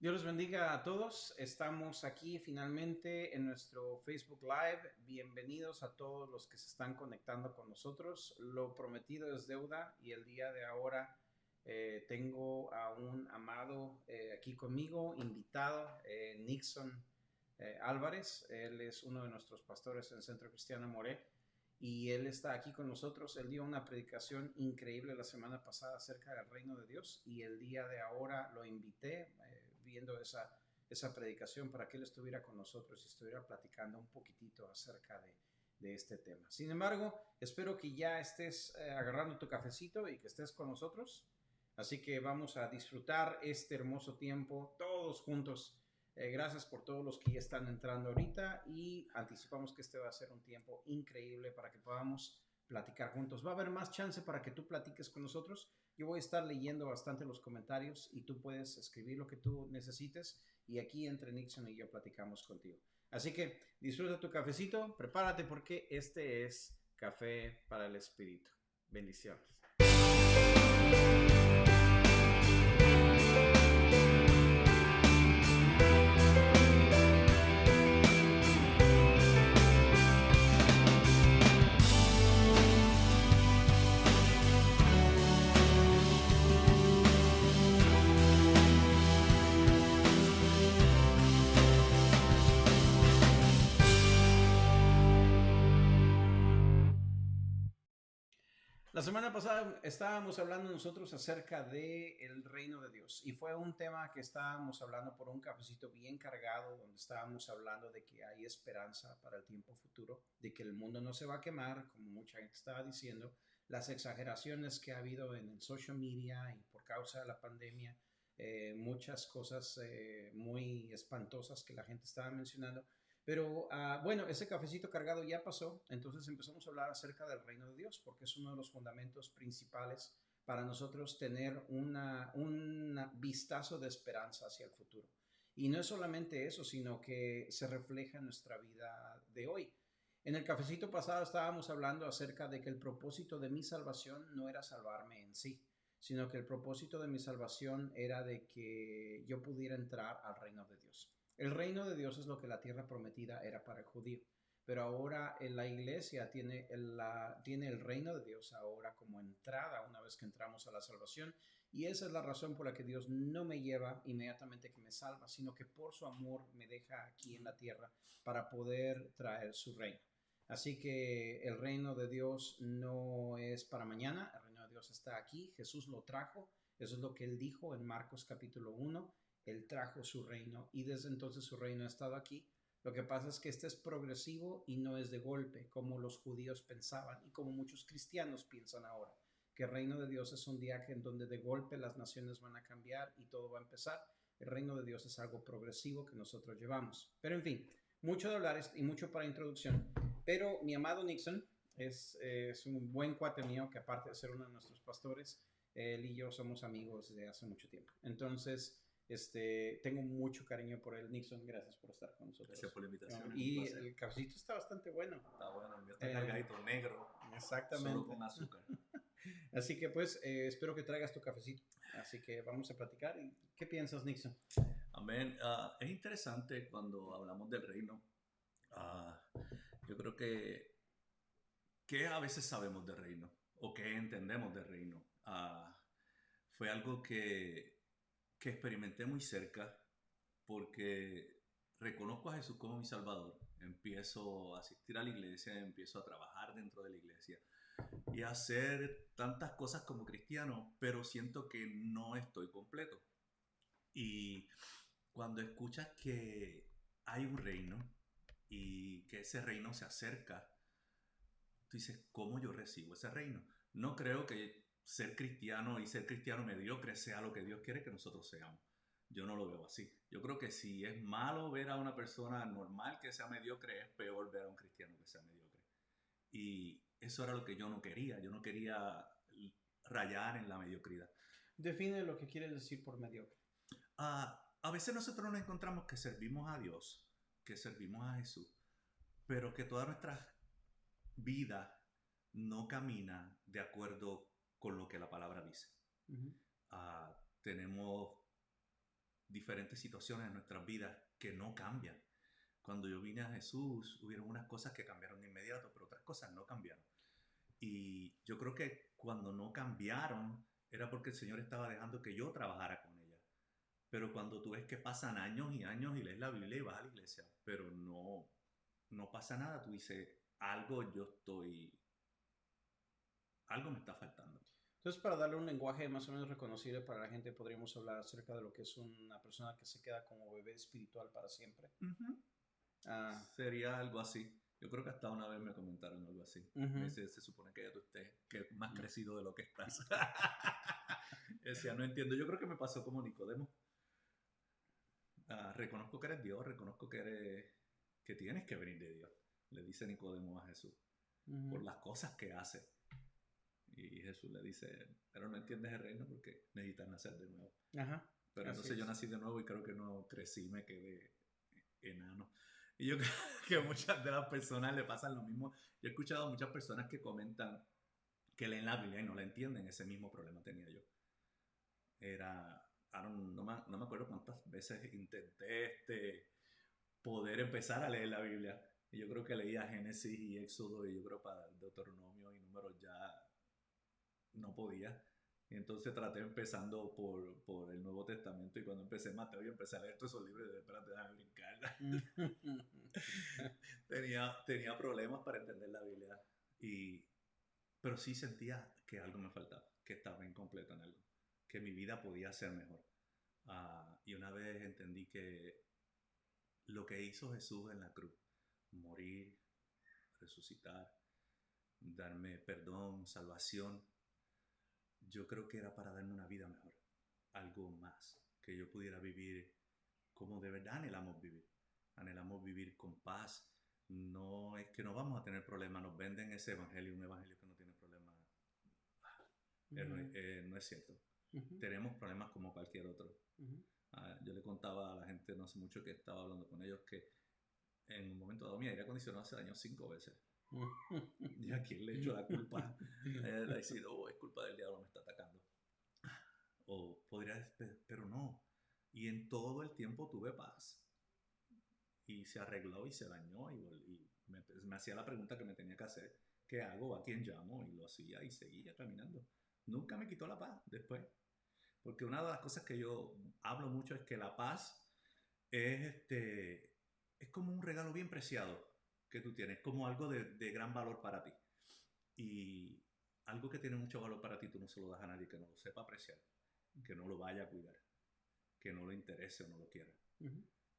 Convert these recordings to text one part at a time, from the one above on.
Dios los bendiga a todos. Estamos aquí finalmente en nuestro Facebook Live. Bienvenidos a todos los que se están conectando con nosotros. Lo prometido es deuda y el día de ahora tengo a un amado aquí conmigo, invitado, Nixon Álvarez. Él es uno de nuestros pastores en Centro Cristiano Moré y él está aquí con nosotros. Él dio una predicación increíble la semana pasada acerca del reino de Dios y el día de ahora lo invité viendo esa predicación para que él estuviera con nosotros y estuviera platicando un poquitito acerca de este tema. Sin embargo, espero que ya estés agarrando tu cafecito y que estés con nosotros. Así que vamos a disfrutar este hermoso tiempo todos juntos. Gracias por todos los que ya están entrando ahorita y anticipamos que este va a ser un tiempo increíble para que podamos platicar juntos. Va a haber más chance para que tú platiques con nosotros. Yo voy a estar leyendo bastante los comentarios y tú puedes escribir lo que tú necesites y aquí entre Nixon y yo platicamos contigo. Así que disfruta tu cafecito, prepárate porque este es Café para el Espíritu. Bendiciones. La semana pasada estábamos hablando nosotros acerca del reino de Dios y fue un tema que estábamos hablando por un cafecito bien cargado, donde estábamos hablando de que hay esperanza para el tiempo futuro, de que el mundo no se va a quemar, como mucha gente estaba diciendo, las exageraciones que ha habido en el social media y por causa de la pandemia, muchas cosas muy espantosas que la gente estaba mencionando. Pero bueno, ese cafecito cargado ya pasó, entonces empezamos a hablar acerca del reino de Dios, porque es uno de los fundamentos principales para nosotros tener un vistazo de esperanza hacia el futuro. Y no es solamente eso, sino que se refleja en nuestra vida de hoy. En el cafecito pasado estábamos hablando acerca de que el propósito de mi salvación no era salvarme en sí, sino que el propósito de mi salvación era de que yo pudiera entrar al reino de Dios. El reino de Dios es lo que la tierra prometida era para el judío, pero ahora en la iglesia tiene el reino de Dios ahora como entrada una vez que entramos a la salvación, y esa es la razón por la que Dios no me lleva inmediatamente que me salva, sino que por su amor me deja aquí en la tierra para poder traer su reino. Así que el reino de Dios no es para mañana, el reino de Dios está aquí, Jesús lo trajo, eso es lo que él dijo en Marcos capítulo 1, él trajo su reino y desde entonces su reino ha estado aquí. Lo que pasa es que este es progresivo y no es de golpe, como los judíos pensaban y como muchos cristianos piensan ahora, que el reino de Dios es un día en donde de golpe las naciones van a cambiar y todo va a empezar. El reino de Dios es algo progresivo que nosotros llevamos. Pero en fin, mucho de hablar y mucho para introducción. Pero mi amado Nixon es un buen cuate mío que aparte de ser uno de nuestros pastores, él y yo somos amigos de hace mucho tiempo. Entonces, tengo mucho cariño por él. Nixon, gracias por estar con Gracias nosotros. por la invitación, es un Y placer. el cafecito está bastante bueno. Está bueno, el mío está cargadito, negro, solo Exactamente. con azúcar. Así que pues espero que traigas tu cafecito. Así que vamos a platicar. ¿Y qué piensas, Nixon? Amén. Es interesante cuando hablamos del reino. Ah, yo creo que a veces sabemos del reino o que entendemos del reino. Fue algo que experimenté muy cerca porque reconozco a Jesús como mi Salvador. Empiezo a asistir a la iglesia, empiezo a trabajar dentro de la iglesia y hacer tantas cosas como cristiano, pero siento que no estoy completo. Y cuando escuchas que hay un reino y que ese reino se acerca, tú dices, ¿cómo yo recibo ese reino? No creo que ser cristiano y ser cristiano mediocre sea lo que Dios quiere que nosotros seamos. Yo no lo veo así. Yo creo que si es malo ver a una persona normal que sea mediocre, es peor ver a un cristiano que sea mediocre. Y eso era lo que yo no quería. Yo no quería rayar en la mediocridad. Define lo que quieres decir por mediocre. A veces nosotros nos encontramos que servimos a Dios, que servimos a Jesús, pero que toda nuestra vida no camina de acuerdo con lo que la palabra dice. Uh -huh. Tenemos diferentes situaciones en nuestras vidas que no cambian. Cuando yo vine a Jesús, hubieron unas cosas que cambiaron de inmediato, pero otras cosas no cambiaron. Y yo creo que cuando no cambiaron era porque el Señor estaba dejando que yo trabajara con ella. Pero cuando tú ves que pasan años y años y lees la Biblia y vas a la iglesia, pero no pasa nada, tú dices, algo me está faltando. Entonces, para darle un lenguaje más o menos reconocible para la gente, podríamos hablar acerca de lo que es una persona que se queda como bebé espiritual para siempre. Sería algo así. Yo creo que hasta una vez me comentaron algo así. Me dice, se supone que ya tú estés más crecido de lo que estás. Decía, no entiendo. Yo creo que me pasó como Nicodemo. Reconozco que eres Dios, reconozco que tienes que venir de Dios. Le dice Nicodemo a Jesús. Por las cosas que hace. Y Jesús le dice, pero no entiendes el reino porque necesitas nacer de nuevo. Ajá. Pero entonces yo nací de nuevo y creo que no crecí, me quedé enano. Y yo creo que a muchas de las personas le pasan lo mismo. Yo he escuchado a muchas personas que comentan que leen la Biblia y no la entienden. Ese mismo problema tenía yo. No me acuerdo cuántas veces intenté poder empezar a leer la Biblia. Y yo creo que leía Génesis y Éxodo y yo creo para Deuteronomio y Números ya no podía. Y entonces traté empezando por el Nuevo Testamento y cuando empecé Mateo y empecé a leer todos esos libros y de espérate, déjame brincar. tenía problemas para entender la Biblia. Pero sí sentía que algo me faltaba, que estaba incompleto en algo, que mi vida podía ser mejor. Y una vez entendí que lo que hizo Jesús en la cruz, morir, resucitar, darme perdón, salvación, yo creo que era para darme una vida mejor, algo más, que yo pudiera vivir como de verdad anhelamos vivir con paz. No es que no vamos a tener problemas, nos venden ese evangelio, un evangelio que no tiene problemas. No es cierto. Tenemos problemas como cualquier otro. Yo le contaba a la gente no hace mucho que estaba hablando con ellos que en un momento dado mi aire acondicionado se dañó 5 veces. ¿Y a quién le echo la culpa? Le decir, es culpa del diablo, me está atacando. O podría decir, pero no. Y en todo el tiempo tuve paz. Y se arregló y se dañó. Y me hacía la pregunta que me tenía que hacer. ¿Qué hago? ¿A quién llamo? Y lo hacía y seguía caminando. Nunca me quitó la paz después. Porque una de las cosas que yo hablo mucho es que la paz es como un regalo bien preciado que tú tienes, como algo de gran valor para ti. Y algo que tiene mucho valor para ti, tú no se lo das a nadie que no lo sepa apreciar, que no lo vaya a cuidar, que no lo interese o no lo quiera.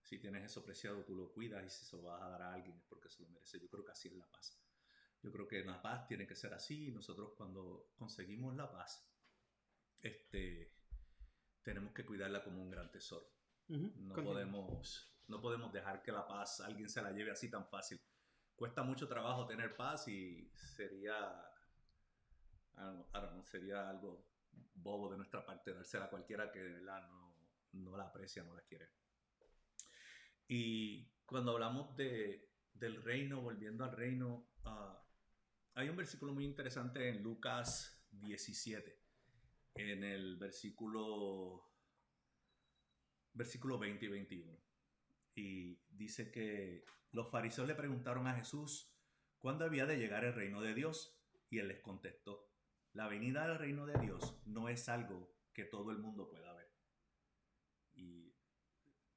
Si tienes eso preciado, tú lo cuidas y si se lo vas a dar a alguien es porque se lo merece. Yo creo que así es la paz. Yo creo que la paz tiene que ser así. Nosotros cuando conseguimos la paz, tenemos que cuidarla como un gran tesoro. No podemos dejar que la paz alguien se la lleve así tan fácil. Cuesta mucho trabajo tener paz y sería algo bobo de nuestra parte dársela a cualquiera que de verdad no la aprecia, no la quiere. Y cuando hablamos del reino, volviendo al reino, hay un versículo muy interesante en Lucas 17, en el versículo 20 y 21. Y dice que los fariseos le preguntaron a Jesús cuándo había de llegar el reino de Dios. Y él les contestó, la venida del reino de Dios no es algo que todo el mundo pueda ver. Y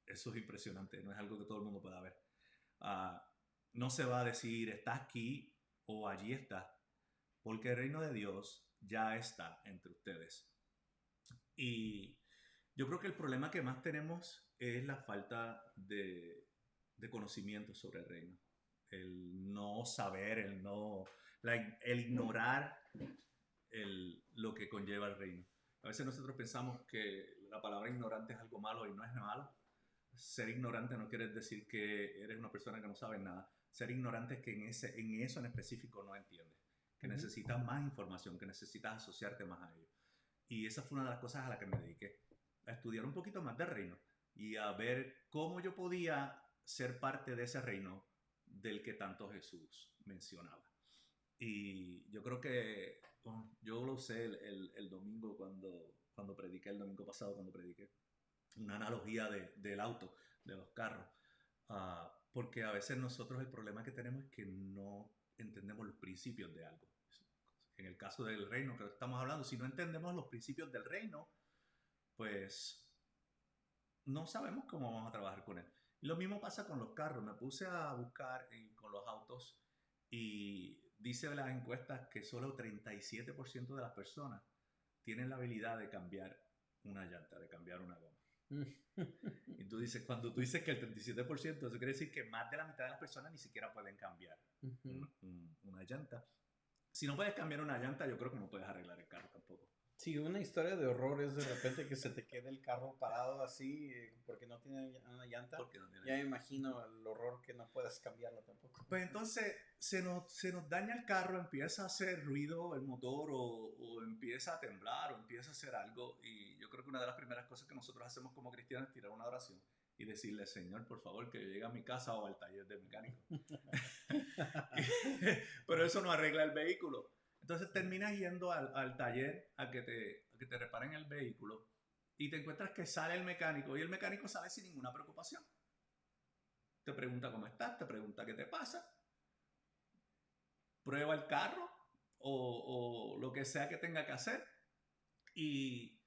eso es impresionante, no es algo que todo el mundo pueda ver. No se va a decir, está aquí o allí está, porque el reino de Dios ya está entre ustedes. Y yo creo que el problema que más tenemos es la falta de conocimiento sobre el reino. El no saber, el ignorar lo que conlleva el reino. A veces nosotros pensamos que la palabra ignorante es algo malo y no es malo. Ser ignorante no quiere decir que eres una persona que no sabe nada. Ser ignorante es que en eso en específico no entiendes, que necesitas más información, que necesitas asociarte más a ello. Y esa fue una de las cosas a las que me dediqué, a estudiar un poquito más del reino y a ver cómo yo podía ser parte de ese reino del que tanto Jesús mencionaba. Y yo creo que yo lo usé el domingo cuando prediqué, el domingo pasado cuando prediqué. una analogía del auto, de los carros, porque a veces nosotros el problema que tenemos es que no entendemos los principios de algo. En el caso del reino que estamos hablando, si no entendemos los principios del reino, pues no sabemos cómo vamos a trabajar con él. Y lo mismo pasa con los carros. Me puse a buscar con los autos y dice las encuestas que solo 37% de las personas tienen la habilidad de cambiar una llanta, de cambiar una goma. Y tú dices, cuando tú dices que el 37%, eso quiere decir que más de la mitad de las personas ni siquiera pueden cambiar una llanta. Si no puedes cambiar una llanta, yo creo que no puedes arreglar el carro tampoco. Sí, una historia de horror es de repente que se te quede el carro parado así porque no tiene una llanta. No tiene ya me imagino el horror que no puedas cambiarla tampoco. Pues entonces se nos daña el carro, empieza a hacer ruido el motor o empieza a temblar o empieza a hacer algo. Y yo creo que una de las primeras cosas que nosotros hacemos como cristianos es tirar una oración y decirle, Señor, por favor, que yo llegue a mi casa o al taller de mecánico. Pero eso no arregla el vehículo. Entonces terminas yendo al taller a que te reparen el vehículo y te encuentras que sale el mecánico y el mecánico sale sin ninguna preocupación. Te pregunta cómo estás, te pregunta qué te pasa, prueba el carro o lo que sea que tenga que hacer y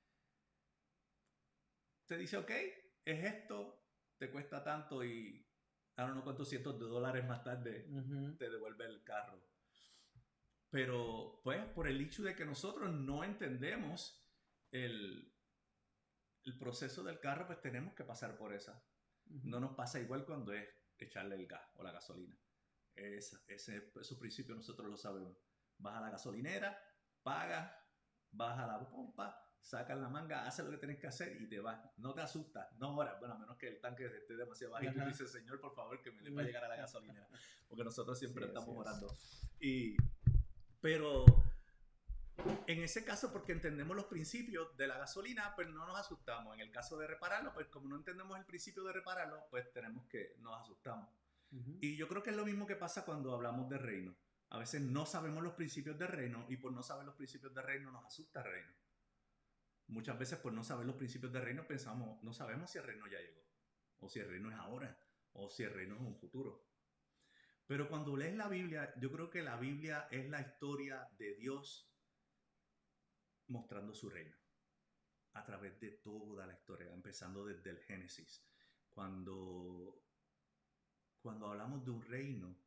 te dice, ok, es esto, te cuesta tanto y a no cuántos cientos de dólares más tarde te devuelve el carro. Pero pues por el hecho de que nosotros no entendemos el proceso del carro, pues tenemos que pasar por esa. No nos pasa igual cuando es echarle el gas o la gasolina. Esos principios nosotros lo sabemos. Vas a la gasolinera, pagas, vas a la pompa, sacas la manga, haces lo que tienes que hacer y te vas. No te asustas, no oras. Bueno, a menos que el tanque esté demasiado bajito y tú dices, Señor, por favor, que me dé para llegar a la gasolinera. Porque nosotros siempre estamos orando. Pero en ese caso, porque entendemos los principios de la gasolina, pues no nos asustamos. En el caso de repararlo, pues como no entendemos el principio de repararlo, pues nos asustamos. Y yo creo que es lo mismo que pasa cuando hablamos de reino. A veces no sabemos los principios del reino y por no saber los principios del reino nos asusta el reino. Muchas veces por no saber los principios del reino pensamos, no sabemos si el reino ya llegó, o si el reino es ahora, o si el reino es un futuro. Pero cuando lees la Biblia, yo creo que la Biblia es la historia de Dios mostrando su reino a través de toda la historia, empezando desde el Génesis. Cuando hablamos de un reino,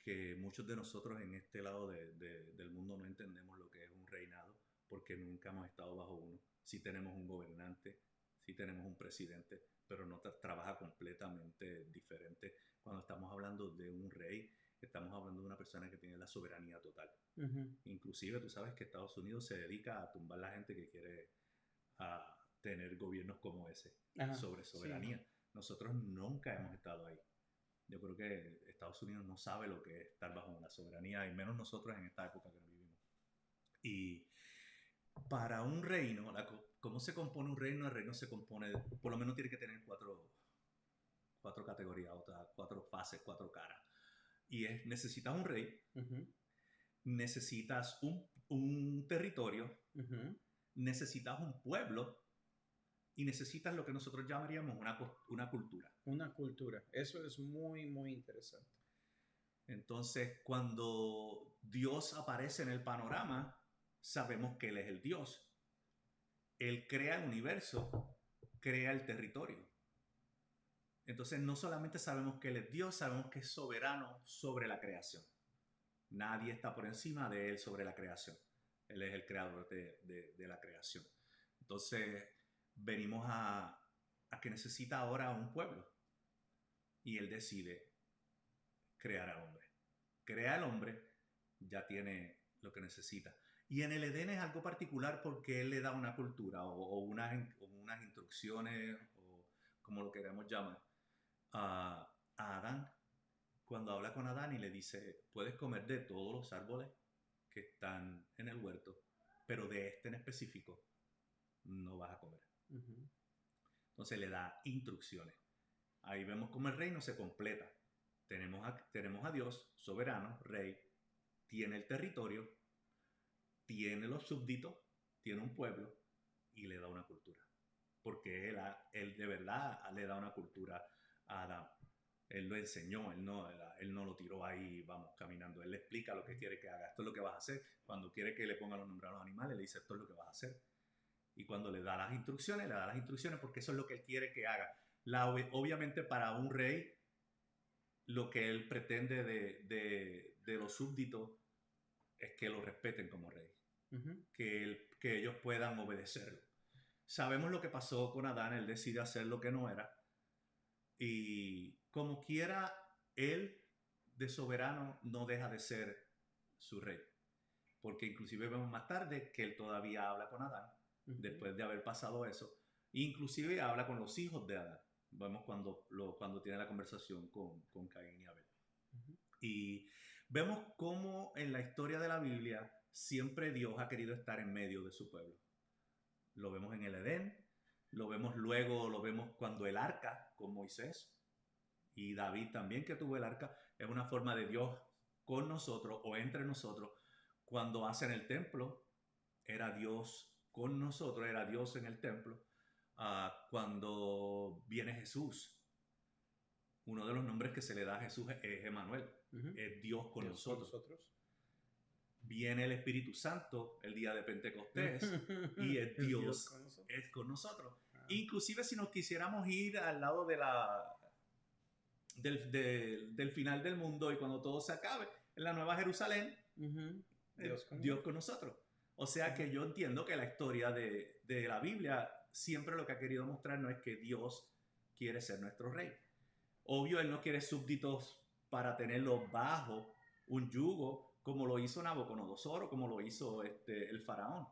que muchos de nosotros en este lado del mundo no entendemos lo que es un reinado, porque nunca hemos estado bajo uno. Sí tenemos un gobernante, sí tenemos un presidente, pero no trabaja completamente diferente. Cuando estamos hablando de un rey, estamos hablando de una persona que tiene la soberanía total. Inclusive tú sabes que Estados Unidos se dedica a tumbar la gente que quiere tener gobiernos como ese, sobre soberanía. Sí. Nosotros nunca hemos estado ahí. Yo creo que Estados Unidos no sabe lo que es estar bajo una soberanía, y menos nosotros en esta época que vivimos. Y para un reino, ¿cómo se compone un reino? El reino se compone, por lo menos tiene que tener cuatro categorías, 4 fases, 4 caras. Y necesitas un rey, necesitas un territorio, necesitas un pueblo, y necesitas lo que nosotros llamaríamos una cultura. Una cultura. Eso es muy, muy interesante. Entonces, cuando Dios aparece en el panorama, sabemos que Él es el Dios. Él crea el universo, crea el territorio. Entonces, no solamente sabemos que Él es Dios, sabemos que es soberano sobre la creación. Nadie está por encima de Él sobre la creación. Él es el creador de la creación. Entonces, venimos a que necesita ahora un pueblo. Y Él decide crear al hombre. Crea al hombre, ya tiene lo que necesita. Y en el Edén es algo particular porque Él le da una cultura o unas instrucciones, o como lo queramos llamar, a Adán. Cuando habla con Adán y le dice, puedes comer de todos los árboles que están en el huerto, pero de este en específico no vas a comer. Entonces le da instrucciones. Ahí vemos cómo el reino se completa. Tenemos a Dios, soberano, rey, tiene el territorio, tiene los súbditos, tiene un pueblo y le da una cultura. porque él de verdad le da una cultura a Adán. Él lo enseñó, él no lo tiró ahí, vamos, caminando. Él le explica lo que quiere que haga. Esto es lo que vas a hacer. Cuando quiere que le ponga los nombres a los animales, le dice, esto es lo que vas a hacer. Y cuando le da las instrucciones, le da las instrucciones porque eso es lo que él quiere que haga. Obviamente para un rey, lo que él pretende de los súbditos es que lo respeten como rey. Que ellos puedan obedecerlo. Sabemos lo que pasó con Adán. Él decide hacer lo que no era. Y como quiera, él de soberano no deja de ser su rey. Porque inclusive vemos más tarde que él todavía habla con Adán, después de haber pasado eso. Inclusive habla con los hijos de Adán. Vemos cuando tiene la conversación con Caín y Abel. Y vemos cómo en la historia de la Biblia siempre Dios ha querido estar en medio de su pueblo. Lo vemos en el Edén, lo vemos cuando el arca con Moisés, y David también, que tuvo el arca, es una forma de Dios con nosotros o entre nosotros. Cuando hacen el templo, era Dios con nosotros, era Dios en el templo. Cuando viene Jesús, uno de los nombres que se le da a Jesús es Emmanuel, es Dios con nosotros. Viene el Espíritu Santo el día de Pentecostés y es Dios con nosotros. Inclusive si nos quisiéramos ir al lado de del final del mundo y cuando todo se acabe, en la Nueva Jerusalén, Dios con nosotros. O sea que yo entiendo que la historia de la Biblia siempre lo que ha querido mostrarnos es que Dios quiere ser nuestro rey. Obvio, Él no quiere súbditos para tenerlos bajo un yugo, como lo hizo Nabucodonosor o como lo hizo el faraón.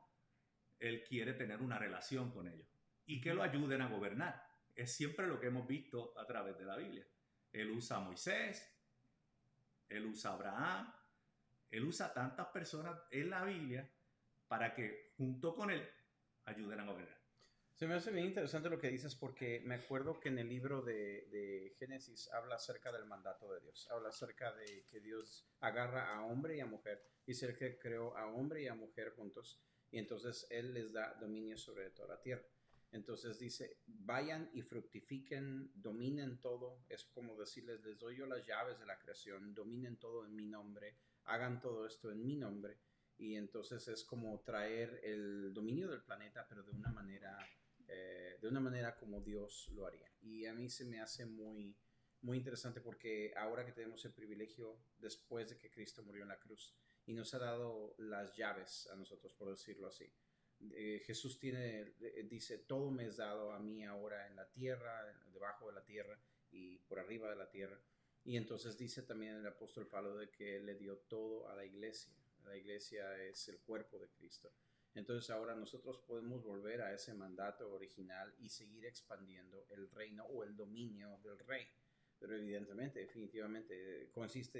Él quiere tener una relación con ellos y que lo ayuden a gobernar. Es siempre lo que hemos visto a través de la Biblia. Él usa a Moisés, él usa a Abraham, él usa a tantas personas en la Biblia para que junto con él ayuden a gobernar. Se me hace bien interesante lo que dices porque me acuerdo que en el libro de Génesis habla acerca del mandato de Dios, habla acerca de que Dios agarra a hombre y a mujer, dice el que creó a hombre y a mujer juntos y entonces Él les da dominio sobre toda la tierra. Entonces dice, vayan y fructifiquen, dominen todo, es como decirles, les doy yo las llaves de la creación, dominen todo en mi nombre, hagan todo esto en mi nombre. Y entonces es como traer el dominio del planeta, pero de una manera como Dios lo haría. Y a mí se me hace muy, muy interesante porque ahora que tenemos el privilegio, después de que Cristo murió en la cruz, y nos ha dado las llaves a nosotros, por decirlo así. Jesús dice, todo me es dado a mí ahora en la tierra, debajo de la tierra y por arriba de la tierra. Y entonces dice también el apóstol Pablo de que Él le dio todo a la iglesia. La iglesia es el cuerpo de Cristo. Entonces ahora nosotros podemos volver a ese mandato original y seguir expandiendo el reino o el dominio del rey. Pero evidentemente, definitivamente, consiste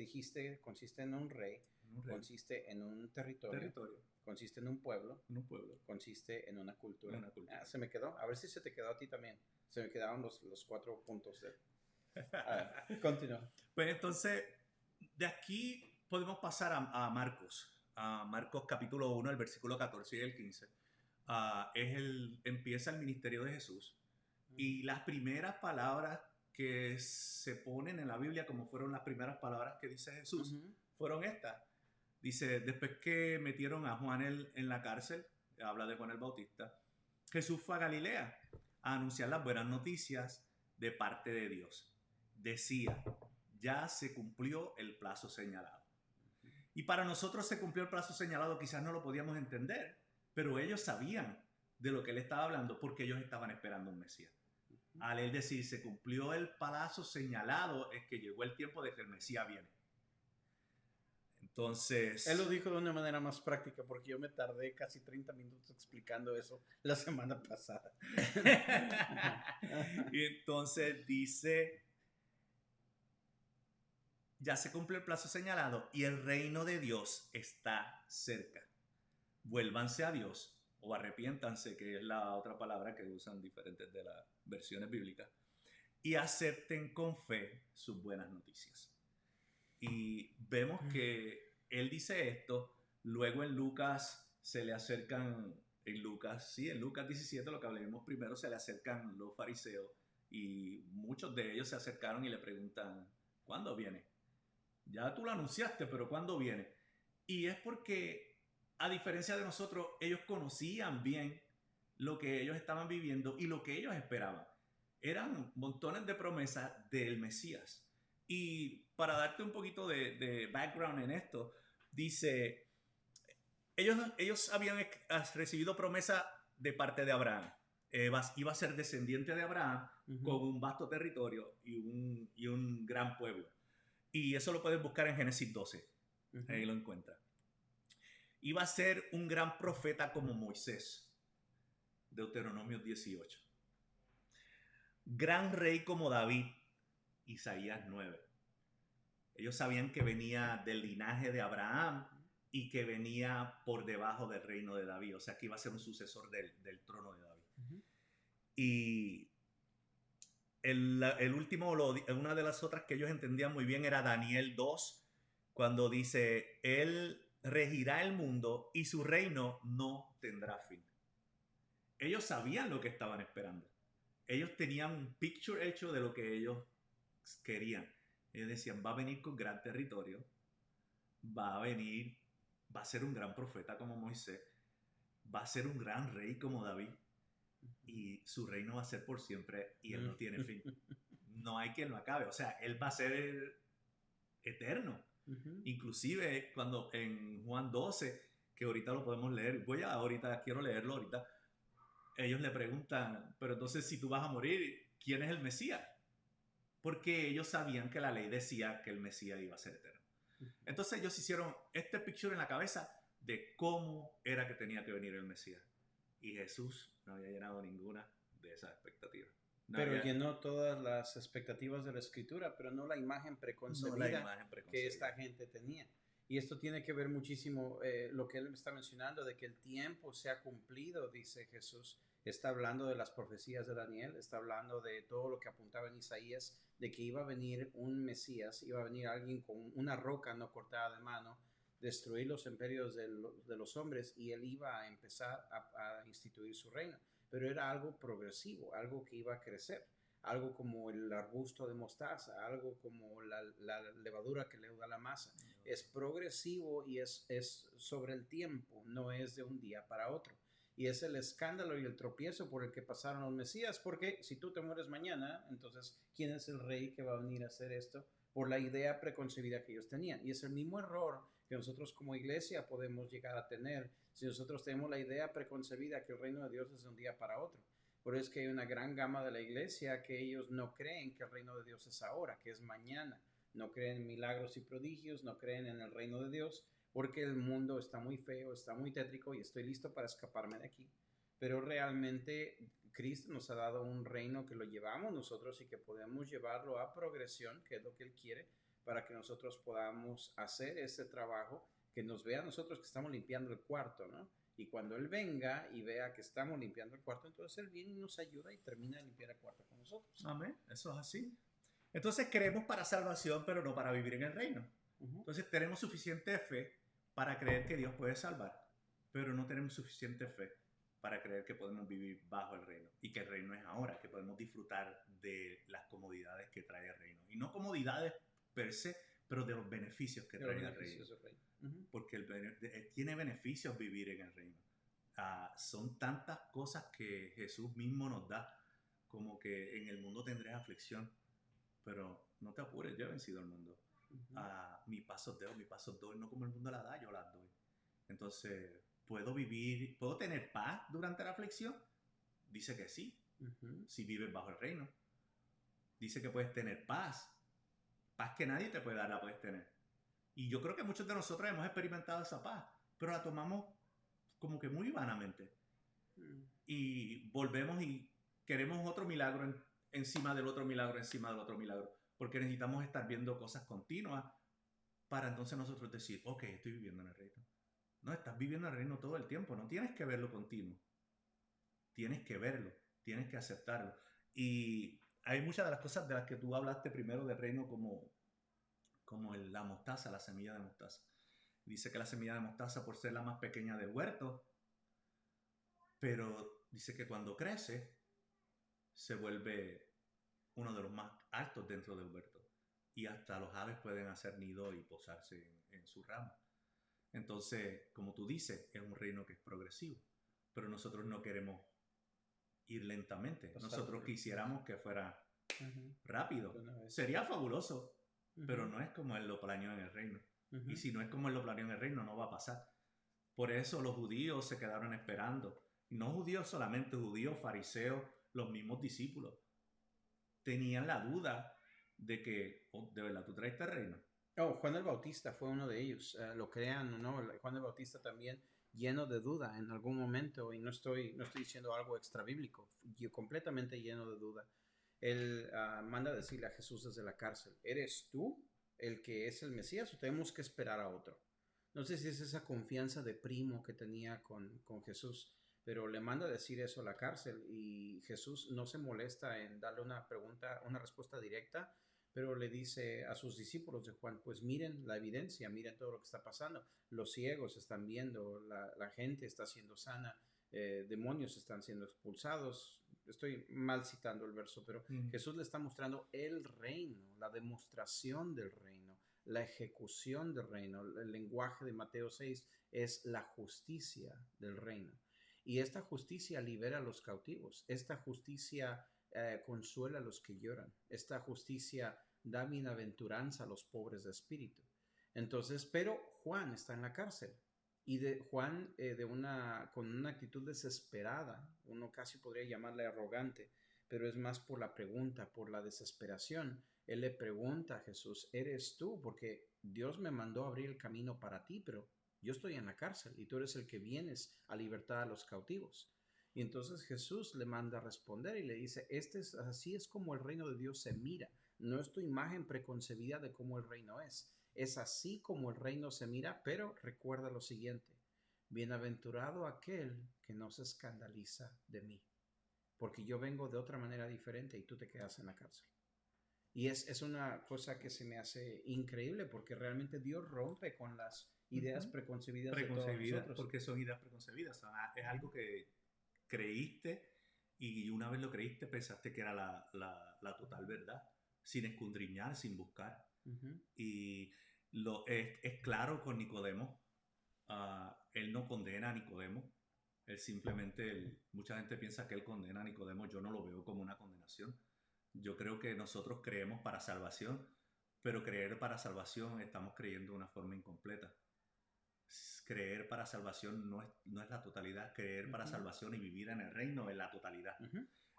en un rey, consiste en un territorio, consiste en un pueblo, consiste en una cultura. Se me quedó, a ver si se te quedó a ti también. Se me quedaron los 4 puntos. Continúa. Pues entonces, de aquí podemos pasar a Marcos. Marcos capítulo 1, el versículo 14 y el 15. Empieza el ministerio de Jesús. Y las primeras palabras que se ponen en la Biblia, como fueron las primeras palabras que dice Jesús, fueron estas. Dice, después que metieron a Juan en la cárcel, habla de Juan el Bautista, Jesús fue a Galilea a anunciar las buenas noticias de parte de Dios. Decía, ya se cumplió el plazo señalado. Y para nosotros se cumplió el plazo señalado, quizás no lo podíamos entender, pero ellos sabían de lo que él estaba hablando porque ellos estaban esperando un Mesías. Al él decir, se cumplió el plazo señalado, es que llegó el tiempo de que el Mesías viene. Entonces... Él lo dijo de una manera más práctica porque yo me tardé casi 30 minutos explicando eso la semana pasada. Y entonces dice, ya se cumplió el plazo señalado y el reino de Dios está cerca. Vuélvanse a Dios o arrepiéntanse, que es la otra palabra que usan diferentes de las versiones bíblicas, y acepten con fe sus buenas noticias. Y vemos que él dice esto, luego en Lucas se le acercan en Lucas, sí, en Lucas 17, lo que hablamos primero, se le acercan los fariseos y muchos de ellos se acercaron y le preguntan, ¿cuándo viene? Ya tú lo anunciaste, pero ¿cuándo viene? Y es porque, a diferencia de nosotros, ellos conocían bien lo que ellos estaban viviendo y lo que ellos esperaban. Eran montones de promesas del Mesías. Y para darte un poquito de background en esto, dice, ellos habían recibido promesa de parte de Abraham. Iba a ser descendiente de Abraham con un vasto territorio y un gran pueblo. Y eso lo puedes buscar en Génesis 12. Ahí lo encuentras. Iba a ser un gran profeta como Moisés. Deuteronomio 18. Gran rey como David. Isaías 9. Ellos sabían que venía del linaje de Abraham y que venía por debajo del reino de David. O sea, que iba a ser un sucesor del trono de David. Y el último, una de las otras que ellos entendían muy bien era Daniel 2, cuando dice, él regirá el mundo y su reino no tendrá fin. Ellos sabían lo que estaban esperando. Ellos tenían un picture hecho de lo que ellos querían. Ellos decían, va a venir con gran territorio, va a ser un gran profeta como Moisés, va a ser un gran rey como David, y su reino va a ser por siempre y él no tiene fin. No hay quien lo acabe. O sea, él va a ser eterno. Inclusive cuando en Juan 12, que ahorita lo podemos leer, quiero leerlo ahorita, ellos le preguntan, pero entonces si tú vas a morir, ¿quién es el Mesías? Porque ellos sabían que la ley decía que el Mesías iba a ser eterno. Entonces ellos hicieron este picture en la cabeza de cómo era que tenía que venir el Mesías. Y Jesús no había llenado ninguna de esas expectativas. Pero llenó todas las expectativas de la escritura, pero no la imagen preconcebida que esta gente tenía. Y esto tiene que ver muchísimo lo que él está mencionando, de que el tiempo se ha cumplido, dice Jesús. Está hablando de las profecías de Daniel, está hablando de todo lo que apuntaba en Isaías, de que iba a venir un Mesías, iba a venir alguien con una roca no cortada de mano, destruir los imperios de los hombres, y él iba a empezar a instituir su reino. Pero era algo progresivo, algo que iba a crecer, algo como el arbusto de mostaza, algo como la levadura que le da la masa. Es progresivo y es sobre el tiempo, no es de un día para otro. Y es el escándalo y el tropiezo por el que pasaron los Mesías, porque si tú te mueres mañana, entonces, ¿quién es el rey que va a venir a hacer esto? Por la idea preconcebida que ellos tenían. Y es el mismo error que nosotros como iglesia podemos llegar a tener si nosotros tenemos la idea preconcebida que el reino de Dios es de un día para otro. Por eso es que hay una gran gama de la iglesia que ellos no creen que el reino de Dios es ahora, que es mañana. No creen en milagros y prodigios, no creen en el reino de Dios, porque el mundo está muy feo, está muy tétrico y estoy listo para escaparme de aquí. Pero realmente Cristo nos ha dado un reino que lo llevamos nosotros y que podemos llevarlo a progresión, que es lo que Él quiere, para que nosotros podamos hacer ese trabajo, que nos vea a nosotros que estamos limpiando el cuarto, ¿no? Y cuando Él venga y vea que estamos limpiando el cuarto, entonces Él viene y nos ayuda y termina de limpiar el cuarto con nosotros. Amén, eso es así. Entonces creemos para salvación, pero no para vivir en el reino. Entonces tenemos suficiente fe para creer que Dios puede salvar, pero no tenemos suficiente fe para creer que podemos vivir bajo el reino y que el reino es ahora, que podemos disfrutar de las comodidades que trae el reino. Y no comodidades per se, pero de los beneficios que trae el reino. Porque tiene beneficios vivir en el reino. Son tantas cosas que Jesús mismo nos da, como que en el mundo tendrás aflicción, pero no te apures, yo he vencido el mundo. Mi paso doy, no como el mundo la da, yo las doy. Entonces, ¿puedo tener paz durante la aflicción? Dice que sí, si vives bajo el reino. Dice que puedes tener paz que nadie te puede dar, la puedes tener. Y yo creo que muchos de nosotros hemos experimentado esa paz, pero la tomamos como que muy vanamente. Y volvemos y queremos otro milagro encima del otro milagro, encima del otro milagro, porque necesitamos estar viendo cosas continuas para entonces nosotros decir, ok, estoy viviendo en el reino. No, estás viviendo en el reino todo el tiempo, no tienes que verlo continuo. Tienes que verlo, tienes que aceptarlo. Y hay muchas de las cosas de las que tú hablaste primero del reino como la mostaza, la semilla de mostaza. Dice que la semilla de mostaza, por ser la más pequeña del huerto, Pero dice que cuando crece, se vuelve uno de los más altos dentro del huerto. Y hasta los aves pueden hacer nido y posarse en su rama. Entonces, como tú dices, es un reino que es progresivo. Pero nosotros no queremos ir lentamente. Nosotros quisiéramos que fuera rápido. Sería fabuloso, pero no es como Él lo planeó en el reino. Y si no es como Él lo planeó en el reino, no va a pasar. Por eso los judíos se quedaron esperando. No judíos solamente, judíos, fariseos, los mismos discípulos. Tenían la duda de que, oh, ¿de verdad tú traiste el reino? Oh, Juan el Bautista fue uno de ellos. Lo crean o no, Juan el Bautista también lleno de duda en algún momento, y no estoy diciendo algo extra bíblico, yo completamente lleno de duda. Él manda a decirle a Jesús desde la cárcel: ¿eres tú el que es el Mesías o tenemos que esperar a otro? No sé si es esa confianza de primo que tenía con Jesús, pero le manda a decir eso a la cárcel, y Jesús no se molesta en darle una pregunta, una respuesta directa, pero le dice a sus discípulos de Juan: pues miren la evidencia, miren todo lo que está pasando. Los ciegos están viendo, la gente está siendo sana, demonios están siendo expulsados. Estoy mal citando el verso, pero Jesús le está mostrando el reino, la demostración del reino, la ejecución del reino. El lenguaje de Mateo 6 es la justicia del reino. Y esta justicia libera a los cautivos. Esta justicia consuela a los que lloran. Esta justicia da bienaventuranza a los pobres de espíritu. Entonces, pero Juan está en la cárcel. Y Juan, con una actitud desesperada, uno casi podría llamarle arrogante, pero es más por la pregunta, por la desesperación. Él le pregunta a Jesús: ¿eres tú? Porque Dios me mandó a abrir el camino para ti, pero yo estoy en la cárcel y tú eres el que vienes a libertar a los cautivos. Y entonces Jesús le manda a responder y le dice: así es como el reino de Dios se mira. No es tu imagen preconcebida de cómo el reino es. Es así como el reino se mira, pero recuerda lo siguiente: bienaventurado aquel que no se escandaliza de mí, porque yo vengo de otra manera diferente y tú te quedas en la cárcel. Y es una cosa que se me hace increíble, porque realmente Dios rompe con las ideas preconcebidas de todos nosotros. Porque son ideas preconcebidas. O sea, es algo que creíste, y una vez lo creíste pensaste que era la total verdad, sin escudriñar, sin buscar. Y es claro con Nicodemo. Él no condena a Nicodemo. Él simplemente, mucha gente piensa que él condena a Nicodemo. Yo no lo veo como una condenación. Yo creo que nosotros creemos para salvación, pero creer para salvación estamos creyendo de una forma incompleta. Creer para salvación no es la totalidad. Creer para salvación y vivir en el reino es la totalidad.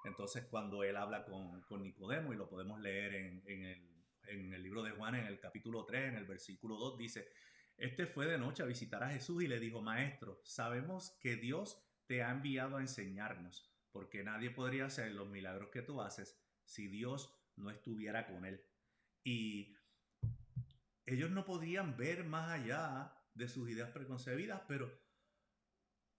Entonces, cuando él habla con Nicodemo, y lo podemos leer en el libro de Juan, en el capítulo 3, en el versículo 2, dice: este fue de noche a visitar a Jesús y le dijo: Maestro, sabemos que Dios te ha enviado a enseñarnos, porque nadie podría hacer los milagros que tú haces si Dios no estuviera con él. Y ellos no podían ver más allá de sus ideas preconcebidas, pero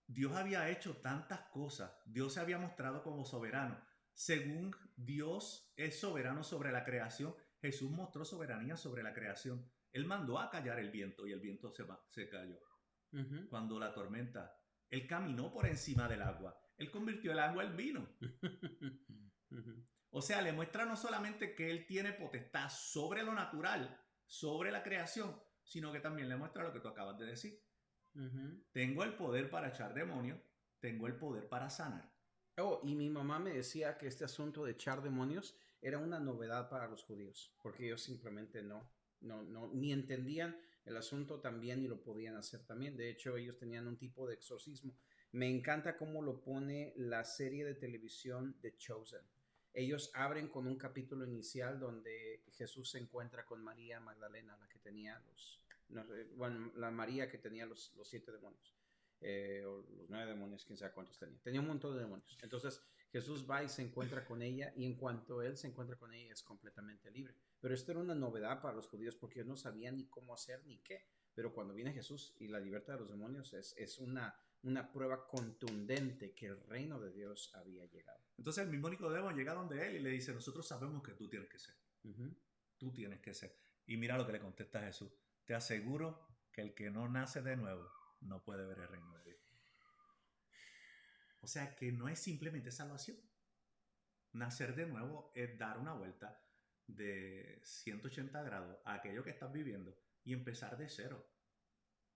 Dios había hecho tantas cosas. Dios se había mostrado como soberano. Según Dios es soberano sobre la creación, Jesús mostró soberanía sobre la creación. Él mandó a callar el viento y el viento se calló. Cuando la tormenta, Él caminó por encima del agua. Él convirtió el agua en vino. O sea, le muestra no solamente que Él tiene potestad sobre lo natural, sobre la creación, sino que también le muestra lo que tú acabas de decir. Tengo el poder para echar demonios, tengo el poder para sanar. Oh, y mi mamá me decía que este asunto de echar demonios era una novedad para los judíos, porque ellos simplemente ni entendían el asunto también, ni lo podían hacer también. De hecho, ellos tenían un tipo de exorcismo. Me encanta cómo lo pone la serie de televisión The Chosen. Ellos abren con un capítulo inicial donde Jesús se encuentra con María Magdalena, la que tenía la María que tenía los 7 demonios. O los 9 demonios, quién sabe cuántos tenía. Tenía un montón de demonios. Entonces Jesús va y se encuentra con ella, y en cuanto él se encuentra con ella es completamente libre. Pero esto era una novedad para los judíos, porque ellos no sabían ni cómo hacer ni qué. Pero cuando viene Jesús y la libertad de los demonios, es una prueba contundente que el reino de Dios había llegado. Entonces el mismo Nicodemo llega donde él y le dice: nosotros sabemos que tú tienes que ser. Tú tienes que ser. Y mira lo que le contesta Jesús: te aseguro que el que no nace de nuevo no puede ver el reino de Dios. O sea que no es simplemente salvación. Nacer de nuevo es dar una vuelta de 180 grados a aquello que estás viviendo y empezar de cero.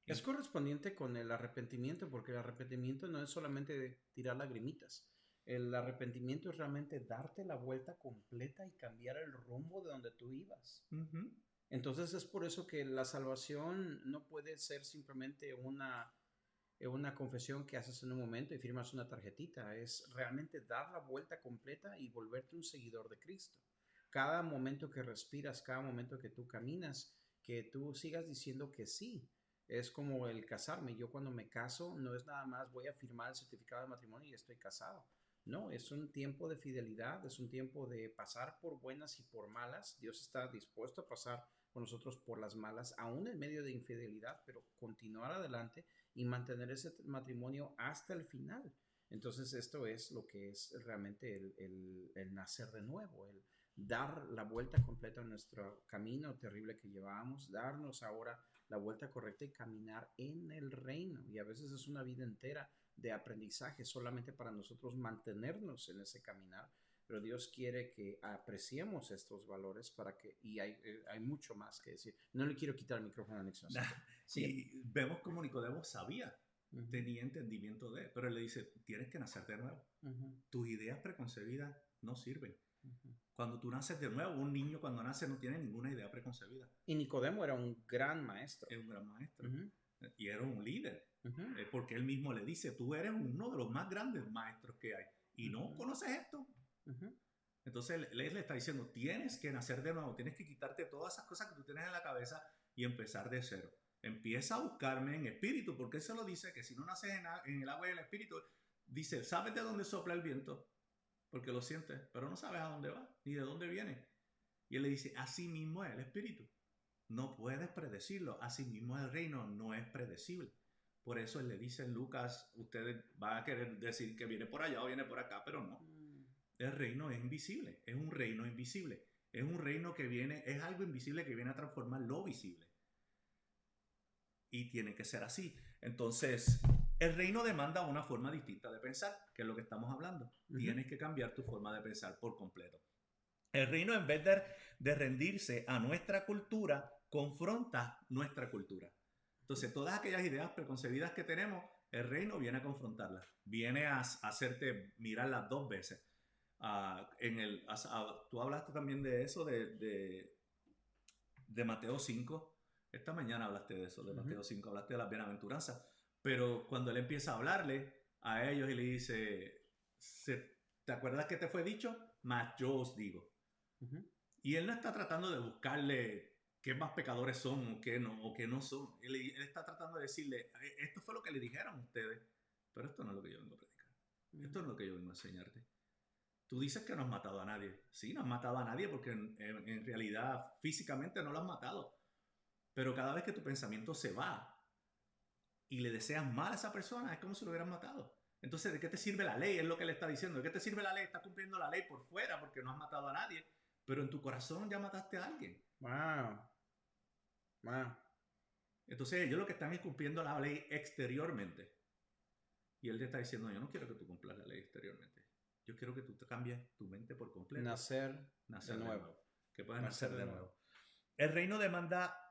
Es correspondiente con el arrepentimiento, porque el arrepentimiento no es solamente tirar lagrimitas. El arrepentimiento es realmente darte la vuelta completa y cambiar el rumbo de donde tú ibas. Entonces es por eso que la salvación no puede ser simplemente una confesión que haces en un momento y firmas una tarjetita. Es realmente dar la vuelta completa y volverte un seguidor de Cristo. Cada momento que respiras, cada momento que tú caminas, que tú sigas diciendo que sí. Es como el casarme. Yo cuando me caso no es nada más voy a firmar el certificado de matrimonio y estoy casado. No, es un tiempo de fidelidad, es un tiempo de pasar por buenas y por malas. Dios está dispuesto a pasar con nosotros por las malas, aún en medio de infidelidad, pero continuar adelante y mantener ese matrimonio hasta el final. Entonces esto es lo que es realmente el nacer de nuevo, el dar la vuelta completa a nuestro camino terrible que llevábamos, darnos ahora la vuelta correcta y caminar en el reino. Y a veces es una vida entera de aprendizaje solamente para nosotros mantenernos en ese caminar, pero Dios quiere que apreciemos estos valores para que, y hay mucho más que decir. No le quiero quitar el micrófono a Nixon. Y vemos como Nicodemo sabía, tenía entendimiento de, pero él le dice, tienes que nacer de nuevo. Tus ideas preconcebidas no sirven. Cuando tú naces de nuevo, un niño cuando nace no tiene ninguna idea preconcebida. Y Nicodemo era un gran maestro. Es un gran maestro. Y era un líder. Porque él mismo le dice, tú eres uno de los más grandes maestros que hay. Y no conoces esto. Entonces él le está diciendo, tienes que nacer de nuevo, tienes que quitarte todas esas cosas que tú tienes en la cabeza y empezar de cero. Empieza a buscarme en espíritu, porque él se lo dice, que si no naces en el agua y el espíritu, dice, ¿sabes de dónde sopla el viento? Porque lo sientes, pero no sabes a dónde va, ni de dónde viene. Y él le dice, así mismo es el espíritu. No puedes predecirlo, así mismo el reino no es predecible. Por eso él le dice en Lucas, ustedes van a querer decir que viene por allá o viene por acá, pero no. El reino es invisible, es un reino invisible. Es un reino que viene, es algo invisible que viene a transformar lo visible. Y tiene que ser así. Entonces, el reino demanda una forma distinta de pensar, que es lo que estamos hablando. Tienes que cambiar tu forma de pensar por completo. El reino, en vez de rendirse a nuestra cultura, confronta nuestra cultura. Entonces, todas aquellas ideas preconcebidas que tenemos, el reino viene a confrontarlas. Viene a hacerte mirarlas dos veces. Tú hablaste también de eso, de Mateo 5. Esta mañana hablaste de eso, de Mateo 5, hablaste de las bienaventuranzas. Pero cuando él empieza a hablarle a ellos y le dice, ¿te acuerdas que te fue dicho? Mas yo os digo. Y él no está tratando de buscarle qué más pecadores son o qué no son. Él está tratando de decirle, esto fue lo que le dijeron a ustedes, pero esto no es lo que yo vengo a predicar. Esto no es lo que yo vengo a enseñarte. Tú dices que no has matado a nadie. Sí, no has matado a nadie porque en realidad físicamente no lo has matado. Pero cada vez que tu pensamiento se va y le deseas mal a esa persona, es como si lo hubieras matado. Entonces, ¿de qué te sirve la ley? Es lo que le está diciendo. ¿De qué te sirve la ley? Estás cumpliendo la ley por fuera porque no has matado a nadie, pero en tu corazón ya mataste a alguien. Wow. Entonces, ellos lo que están es cumpliendo la ley exteriormente. Y él te está diciendo, yo no quiero que tú cumplas la ley exteriormente. Yo quiero que tú te cambies tu mente por completo. Nacer de nuevo. Que puedas nacer de nuevo. El reino demanda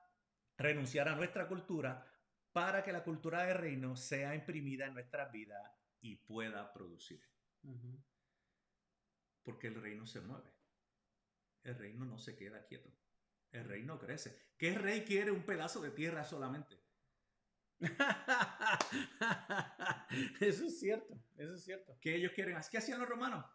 renunciar a nuestra cultura para que la cultura del reino sea imprimida en nuestras vidas y pueda producir. Porque el reino se mueve. El reino no se queda quieto. El reino crece. ¿Qué rey quiere un pedazo de tierra solamente? Eso es cierto, eso es cierto. ¿Qué ellos quieren? ¿Qué hacían los romanos?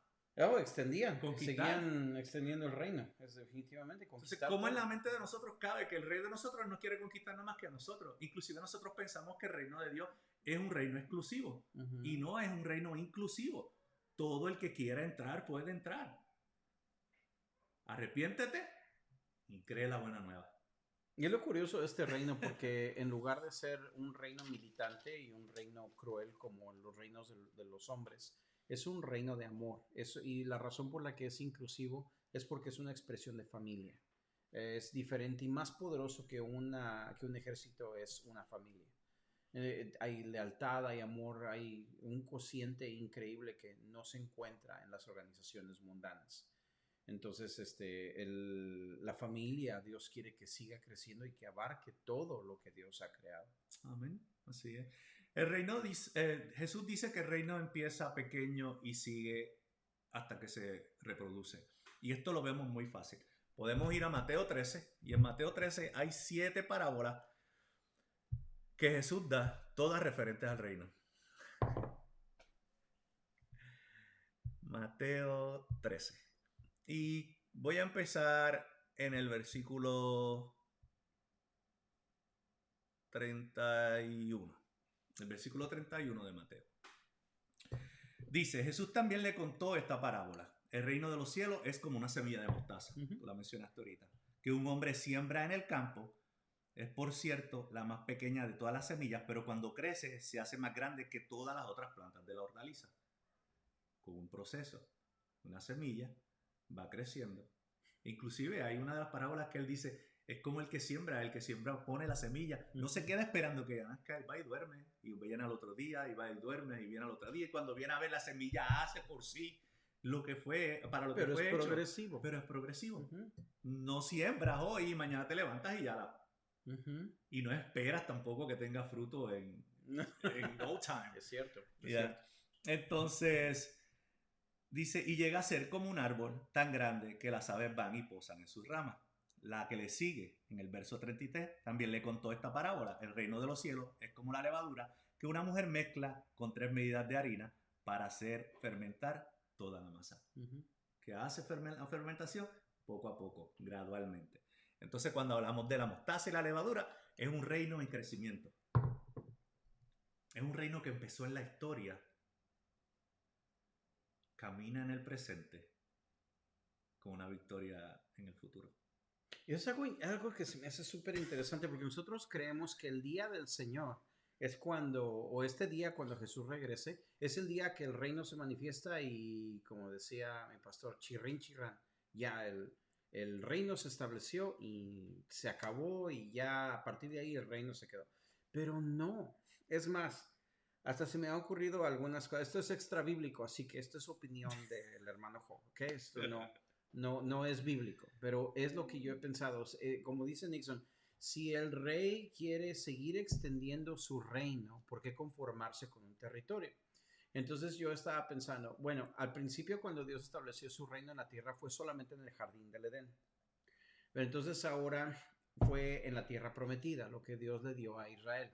Extendían, seguían extendiendo el reino, es definitivamente. Entonces, ¿cómo en la mente de nosotros cabe que el rey de nosotros no quiere conquistar nada más que a nosotros? Inclusive nosotros pensamos que el reino de Dios es un reino exclusivo y no es un reino inclusivo. Todo el que quiera entrar puede entrar. Arrepiéntete y cree la buena nueva. Y es lo curioso de este reino, porque en lugar de ser un reino militante y un reino cruel como los reinos de los hombres, es un reino de amor. Y la razón por la que es inclusivo es porque es una expresión de familia. Es diferente y más poderoso que un ejército es una familia. Hay lealtad, hay amor, hay un cociente increíble que no se encuentra en las organizaciones mundanas. Entonces, la familia, Dios quiere que siga creciendo y que abarque todo lo que Dios ha creado. Amén. Así es. Jesús dice que el reino empieza pequeño y sigue hasta que se reproduce. Y esto lo vemos muy fácil. Podemos ir a Mateo 13 y en Mateo 13 hay 7 parábolas que Jesús da, todas referentes al reino. Mateo 13. Y voy a empezar en el versículo 31. El versículo 31 de Mateo. Dice, Jesús también le contó esta parábola. El reino de los cielos es como una semilla de mostaza. Tú la mencionaste ahorita. Que un hombre siembra en el campo. Es, por cierto, la más pequeña de todas las semillas, pero cuando crece se hace más grande que todas las otras plantas de la hortaliza. Con un proceso. Una semilla va creciendo. Inclusive hay una de las parábolas que él dice, es como el que siembra pone la semilla, no se queda esperando que nazca, él va y duerme, y viene al otro día, y va y duerme, y viene al otro día, y cuando viene a ver la semilla hace por sí lo que fue, para lo que fue hecho. Progresivo. Pero es progresivo. No siembras hoy y mañana te levantas y ya la... Y no esperas tampoco que tenga fruto en no time. Es cierto. Entonces... Dice, y llega a ser como un árbol tan grande que las aves van y posan en sus ramas. La que le sigue, en el verso 33, también le contó esta parábola. El reino de los cielos es como la levadura que una mujer mezcla con 3 medidas de harina para hacer fermentar toda la masa. Que hace la fermentación poco a poco, gradualmente. Entonces, cuando hablamos de la mostaza y la levadura, es un reino en crecimiento. Es un reino que empezó en la historia, camina en el presente con una victoria en el futuro. Y es algo que se me hace súper interesante porque nosotros creemos que el día del Señor es cuando, o este día cuando Jesús regrese, es el día que el reino se manifiesta y, como decía mi pastor, chirrín, chirrán, ya el reino se estableció y se acabó y ya a partir de ahí el reino se quedó. Pero no, es más, hasta se me ha ocurrido algunas cosas. Esto es extra bíblico, así que esto es opinión del hermano Job, ¿ok? Esto no es bíblico, pero es lo que yo he pensado. Como dice Nixon, si el rey quiere seguir extendiendo su reino, ¿por qué conformarse con un territorio? Entonces yo estaba pensando, bueno, al principio cuando Dios estableció su reino en la tierra fue solamente en el jardín del Edén. Pero entonces ahora fue en la tierra prometida, lo que Dios le dio a Israel.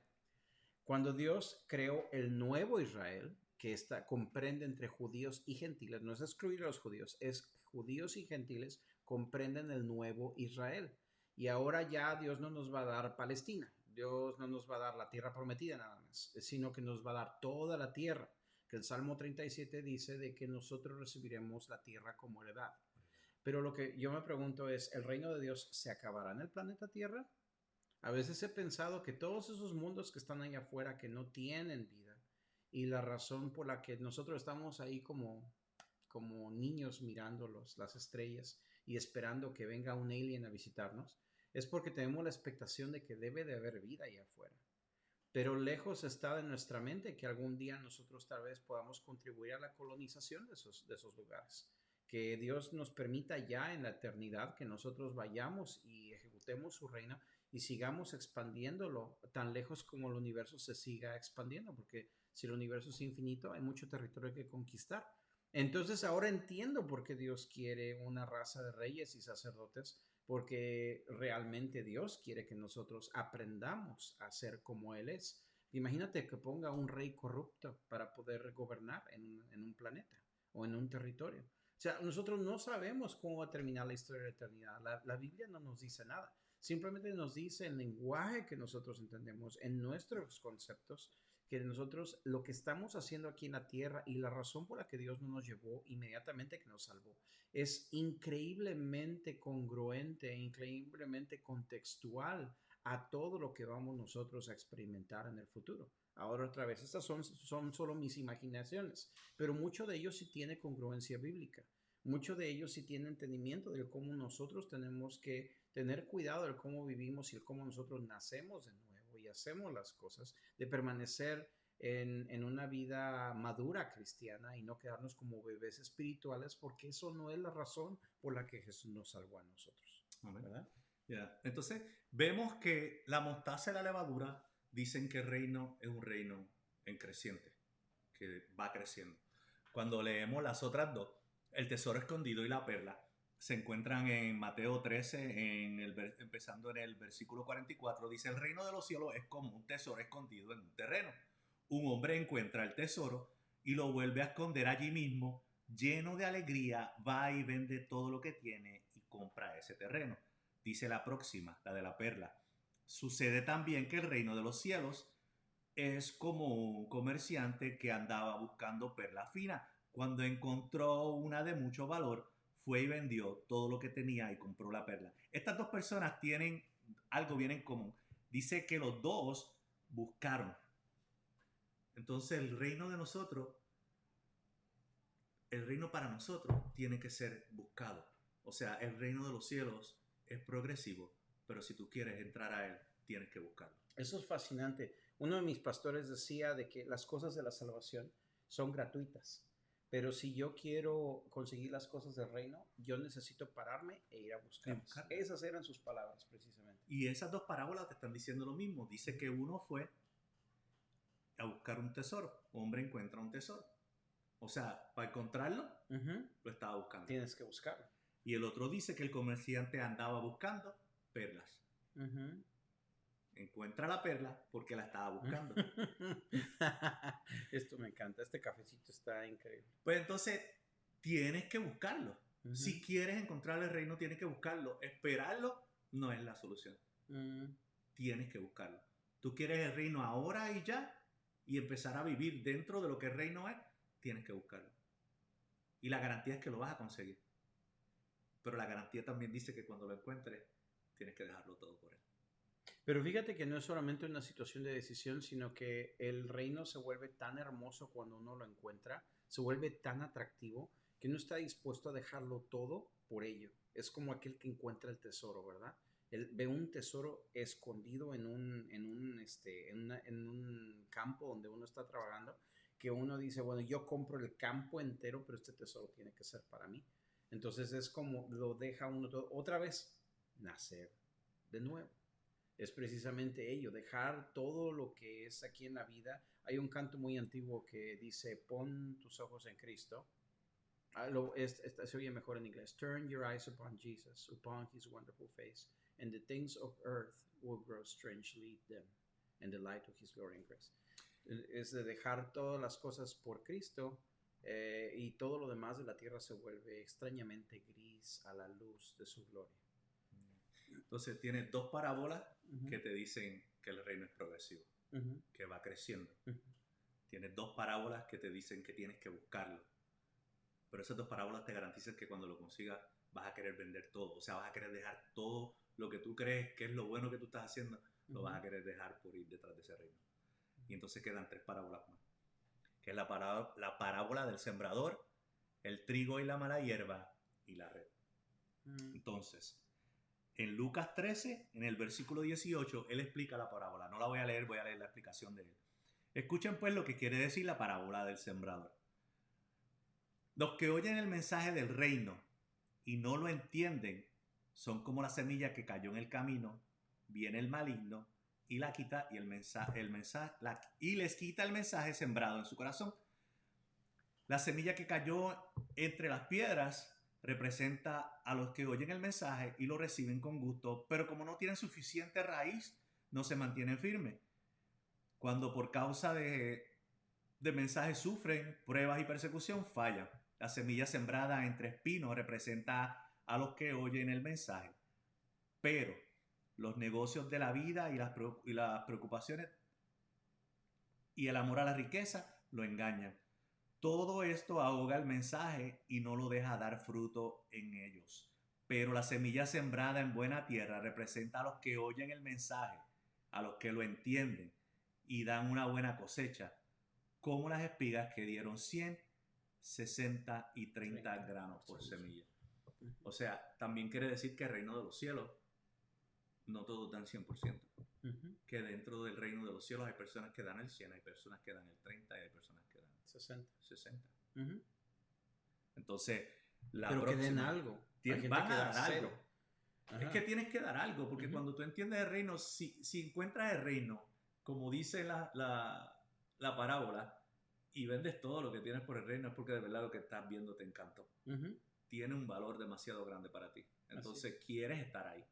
Cuando Dios creó el nuevo Israel, que comprende entre judíos y gentiles, no es excluir a los judíos, es judíos y gentiles comprenden el nuevo Israel. Y ahora ya Dios no nos va a dar Palestina, Dios no nos va a dar la tierra prometida nada más, sino que nos va a dar toda la tierra. Que el Salmo 37 dice de que nosotros recibiremos la tierra como heredad. Pero lo que yo me pregunto es, ¿el reino de Dios se acabará en el planeta Tierra? A veces he pensado que todos esos mundos que están ahí afuera que no tienen vida y la razón por la que nosotros estamos ahí como niños mirando las estrellas y esperando que venga un alien a visitarnos es porque tenemos la expectación de que debe de haber vida ahí afuera. Pero lejos está de nuestra mente que algún día nosotros tal vez podamos contribuir a la colonización de esos lugares. Que Dios nos permita ya en la eternidad que nosotros vayamos y ejecutemos su reino y sigamos expandiéndolo tan lejos como el universo se siga expandiendo, porque si el universo es infinito, hay mucho territorio que conquistar. Entonces ahora entiendo por qué Dios quiere una raza de reyes y sacerdotes, porque realmente Dios quiere que nosotros aprendamos a ser como Él es. Imagínate que ponga un rey corrupto para poder gobernar en un planeta o en un territorio. O sea, nosotros no sabemos cómo va a terminar la historia de la eternidad. La Biblia no nos dice nada. Simplemente nos dice el lenguaje que nosotros entendemos, en nuestros conceptos, que nosotros lo que estamos haciendo aquí en la tierra y la razón por la que Dios no nos llevó inmediatamente que nos salvó es increíblemente congruente, increíblemente contextual a todo lo que vamos nosotros a experimentar en el futuro. Ahora otra vez, estas son solo mis imaginaciones, pero mucho de ello sí tiene congruencia bíblica. Mucho de ellos sí tiene entendimiento de cómo nosotros tenemos que tener cuidado de cómo vivimos y de cómo nosotros nacemos de nuevo y hacemos las cosas, de permanecer en una vida madura cristiana y no quedarnos como bebés espirituales, porque eso no es la razón por la que Jesús nos salvó a nosotros. Amén. ¿Verdad? Yeah. Entonces, vemos que la mostaza y la levadura dicen que el reino es un reino en creciente, que va creciendo. Cuando leemos las otras dos, el tesoro escondido y la perla, se encuentran en Mateo 13, empezando en el versículo 44, dice: el reino de los cielos es como un tesoro escondido en un terreno. Un hombre encuentra el tesoro y lo vuelve a esconder allí mismo, lleno de alegría, va y vende todo lo que tiene y compra ese terreno. Dice la próxima, la de la perla: sucede también que el reino de los cielos es como un comerciante que andaba buscando perla fina. Cuando encontró una de mucho valor, fue y vendió todo lo que tenía y compró la perla. Estas dos personas tienen algo bien en común. Dice que los dos buscaron. Entonces el reino de nosotros, el reino para nosotros tiene que ser buscado. O sea, el reino de los cielos es progresivo, pero si tú quieres entrar a él, tienes que buscarlo. Eso es fascinante. Uno de mis pastores decía de que las cosas de la salvación son gratuitas, pero si yo quiero conseguir las cosas del reino, yo necesito pararme e ir a buscarlas. Esas eran sus palabras precisamente. Y esas dos parábolas te están diciendo lo mismo. Dice que uno fue a buscar un tesoro. Un hombre encuentra un tesoro. O sea, para encontrarlo, lo estaba buscando. Tienes que buscarlo. Y el otro dice que el comerciante andaba buscando perlas. Encuentra la perla porque la estaba buscando. Esto me encanta. Este cafecito está increíble. Pues entonces, tienes que buscarlo. Si quieres encontrar el reino, tienes que buscarlo. Esperarlo no es la solución. Tienes que buscarlo. Tú quieres el reino ahora y ya, y empezar a vivir dentro de lo que el reino es, tienes que buscarlo. Y la garantía es que lo vas a conseguir. Pero la garantía también dice que cuando lo encuentres, tienes que dejarlo todo por él. Pero fíjate que no es solamente una situación de decisión, sino que el reino se vuelve tan hermoso cuando uno lo encuentra, se vuelve tan atractivo que uno está dispuesto a dejarlo todo por ello. Es como aquel que encuentra el tesoro, ¿verdad? Él ve un tesoro escondido en un campo donde uno está trabajando, que uno dice, bueno, yo compro el campo entero, pero este tesoro tiene que ser para mí. Entonces es como lo deja uno todo, otra vez nacer de nuevo. Es precisamente ello, dejar todo lo que es aquí en la vida. Hay un canto muy antiguo que dice, pon tus ojos en Cristo. Se oye mejor en inglés. Turn your eyes upon Jesus, upon his wonderful face, and the things of earth will grow strangely dim, and the light of his glory and grace. Es de dejar todas las cosas por Cristo, y todo lo demás de la tierra se vuelve extrañamente gris a la luz de su gloria. Entonces tienes dos parábolas que te dicen que el reino es progresivo, que va creciendo. Tienes dos parábolas que te dicen que tienes que buscarlo. Pero esas dos parábolas te garantizan que cuando lo consigas vas a querer vender todo. O sea, vas a querer dejar todo lo que tú crees que es lo bueno que tú estás haciendo, lo vas a querer dejar por ir detrás de ese reino. Y entonces quedan tres parábolas más, que es la parábola del sembrador, el trigo y la mala hierba y la red. Entonces, en Lucas 13, en el versículo 18, él explica la parábola. No la voy a leer, voy a leer la explicación de él. Escuchen pues lo que quiere decir la parábola del sembrador. Los que oyen el mensaje del reino y no lo entienden son como la semilla que cayó en el camino. Viene el maligno y la quita y les quita el mensaje sembrado en su corazón. La semilla que cayó entre las piedras representa a los que oyen el mensaje y lo reciben con gusto, pero como no tienen suficiente raíz, no se mantienen firmes. Cuando por causa de mensaje sufren pruebas y persecución, fallan. La semilla sembrada entre espinos representa a los que oyen el mensaje, pero los negocios de la vida y las preocupaciones y el amor a la riqueza lo engañan. Todo esto ahoga el mensaje y no lo deja dar fruto en ellos. Pero la semilla sembrada en buena tierra representa a los que oyen el mensaje, a los que lo entienden y dan una buena cosecha, como las espigas que dieron 100, 60 y 30 granos por semilla. O sea, también quiere decir que el reino de los cielos no todos dan 100%. Ujú. Que dentro del reino de los cielos hay personas que dan el 100, hay personas que dan el 30 y hay personas que dan 60. 60. Ujú. Entonces, la Pero que den próxima, algo. Hay gente van que a da dar algo. 0. Es que Ajá. tienes que dar algo, porque Ujú. cuando tú entiendes el reino, si encuentras el reino, como dice la parábola, y vendes todo lo que tienes por el reino, es porque de verdad lo que estás viendo te encantó. Ujú. Tiene un valor demasiado grande para ti. Así Entonces es. quieres estar ahí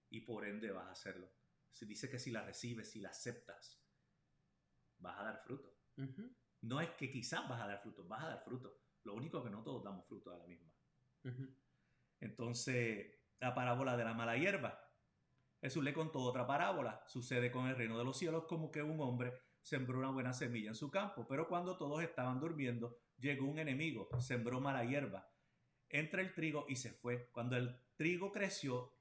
y por ende vas a hacerlo. Se dice que si la recibes, si la aceptas, vas a dar fruto. Ujú. No es que quizás vas a dar fruto, vas a dar fruto. Lo único que no todos damos fruto a la misma. Ujú. Entonces, la parábola de la mala hierba. Jesús le contó otra parábola. Sucede con el reino de los cielos como que un hombre sembró una buena semilla en su campo, pero cuando todos estaban durmiendo, llegó un enemigo, sembró mala hierba entre el trigo y se fue. Cuando el trigo creció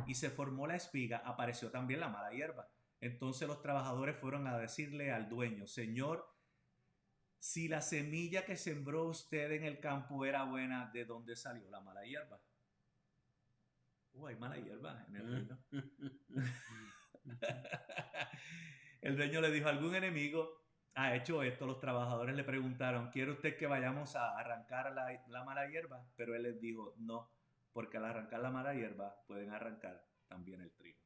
y se formó la espiga, apareció también la mala hierba. Entonces los trabajadores fueron a decirle al dueño: Señor, si la semilla que sembró usted en el campo era buena, ¿de dónde salió la mala hierba? Hay mala hierba en el reino. El dueño le dijo: algún enemigo ha hecho esto. Los trabajadores le preguntaron: ¿quiere usted que vayamos a arrancar la mala hierba? Pero él les dijo: no, porque al arrancar la mala hierba pueden arrancar también el trigo.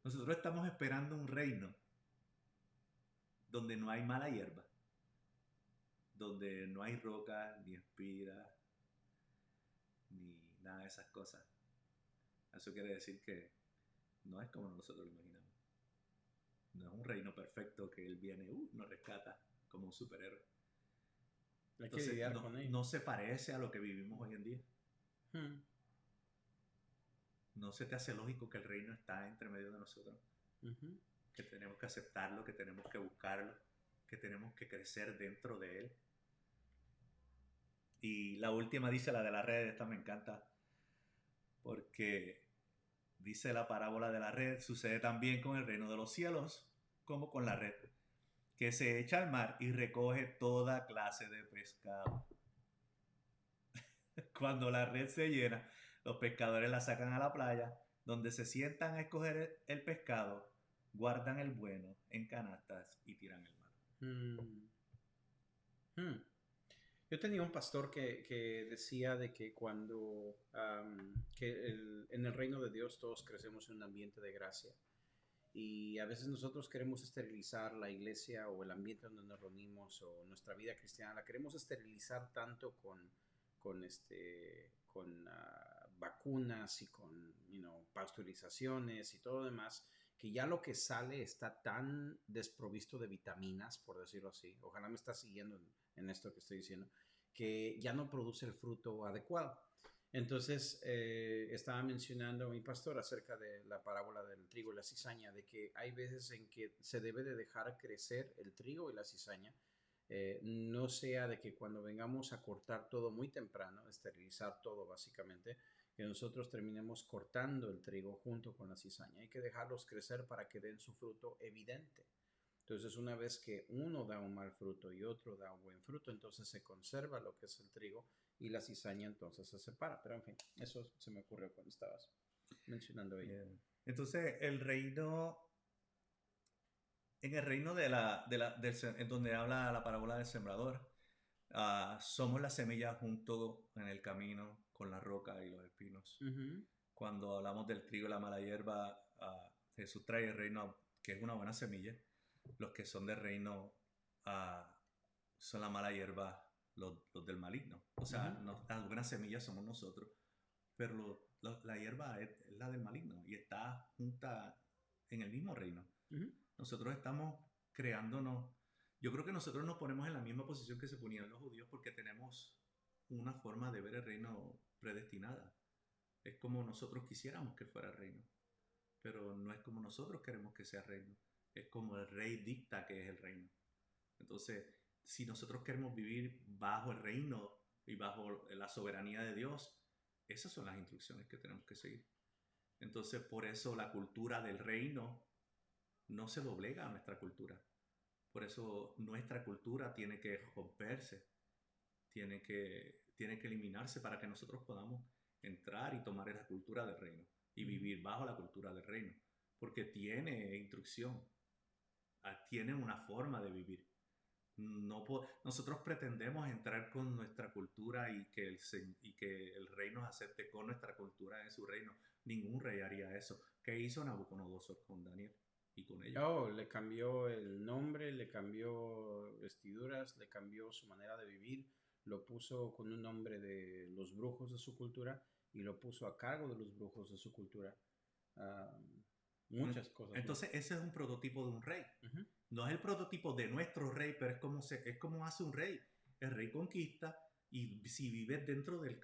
Nosotros estamos esperando un reino donde no hay mala hierba, donde no hay roca, ni espiga, ni nada de esas cosas. Eso quiere decir que no es como nosotros lo imaginamos. No es un reino perfecto que Él viene, nos rescata como un superhéroe. Hay que Entonces, lidiar con ello. no se parece a lo que vivimos hoy en día. Ujú. ¿No se te hace lógico que el reino está entre medio de nosotros? Ujú. Que tenemos que aceptarlo, que tenemos que buscarlo, que tenemos que crecer dentro de él. Y la última dice, la de la red, esta me encanta, porque dice la parábola de la red, sucede también con el reino de los cielos, como con la red, que se echa al mar y recoge toda clase de pescado. Cuando la red se llena, los pescadores la sacan a la playa, donde se sientan a escoger el pescado, guardan el bueno en canastas y tiran el malo. Mm. Mm. Yo tenía un pastor que decía de que cuando en el reino de Dios todos crecemos en un ambiente de gracia y a veces nosotros queremos esterilizar la iglesia o el ambiente donde nos reunimos o nuestra vida cristiana, la queremos esterilizar tanto con vacunas y con pasteurizaciones y todo lo demás, que ya lo que sale está tan desprovisto de vitaminas, por decirlo así. Ojalá me estás siguiendo en esto que estoy diciendo, que ya no produce el fruto adecuado. Entonces, estaba mencionando a mi pastor acerca de la parábola del trigo y la cizaña, de que hay veces en que se debe de dejar crecer el trigo y la cizaña, no sea de que cuando vengamos a cortar todo muy temprano, esterilizar todo básicamente, que nosotros terminemos cortando el trigo junto con la cizaña. Hay que dejarlos crecer para que den su fruto evidente. Entonces, una vez que uno da un mal fruto y otro da un buen fruto, entonces se conserva lo que es el trigo y la cizaña entonces se separa. Pero en fin, eso se me ocurrió cuando estabas mencionando ello. Entonces, en el reino en donde habla la parábola del sembrador, somos la semilla junto en el camino con la roca y los espinos. Ujú. Cuando hablamos del trigo y la mala hierba, Jesús trae el reino, que es una buena semilla. Los que son del reino son la mala hierba, los del maligno. O sea, Ujú. las buenas semillas somos nosotros, pero la hierba es la del maligno y está junta en el mismo reino. Ujú. Nosotros estamos creándonos. Yo creo que nosotros nos ponemos en la misma posición que se ponían los judíos porque tenemos una forma de ver el reino predestinada. Es como nosotros quisiéramos que fuera el reino, pero no es como nosotros queremos que sea el reino. Es como el rey dicta que es el reino. Entonces, si nosotros queremos vivir bajo el reino y bajo la soberanía de Dios, esas son las instrucciones que tenemos que seguir. Entonces, por eso la cultura del reino no se doblega a nuestra cultura. Por eso nuestra cultura tiene que romperse, tiene que eliminarse para que nosotros podamos entrar y tomar esa cultura del reino y vivir bajo la cultura del reino, porque tiene instrucción, tiene una forma de vivir. Nosotros pretendemos entrar con nuestra cultura y que el rey nos acepte con nuestra cultura en su reino. Ningún rey haría eso. ¿Qué hizo Nabucodonosor con Daniel y con ellos? Oh, le cambió el nombre, le cambió vestiduras, le cambió su manera de vivir, lo puso con un nombre de los brujos de su cultura y lo puso a cargo de los brujos de su cultura. Ah, muchas cosas más. Entonces, ese es un prototipo de un rey. Ujú. No es el prototipo de nuestro rey, pero es como hace un rey. El rey conquista y si vives dentro de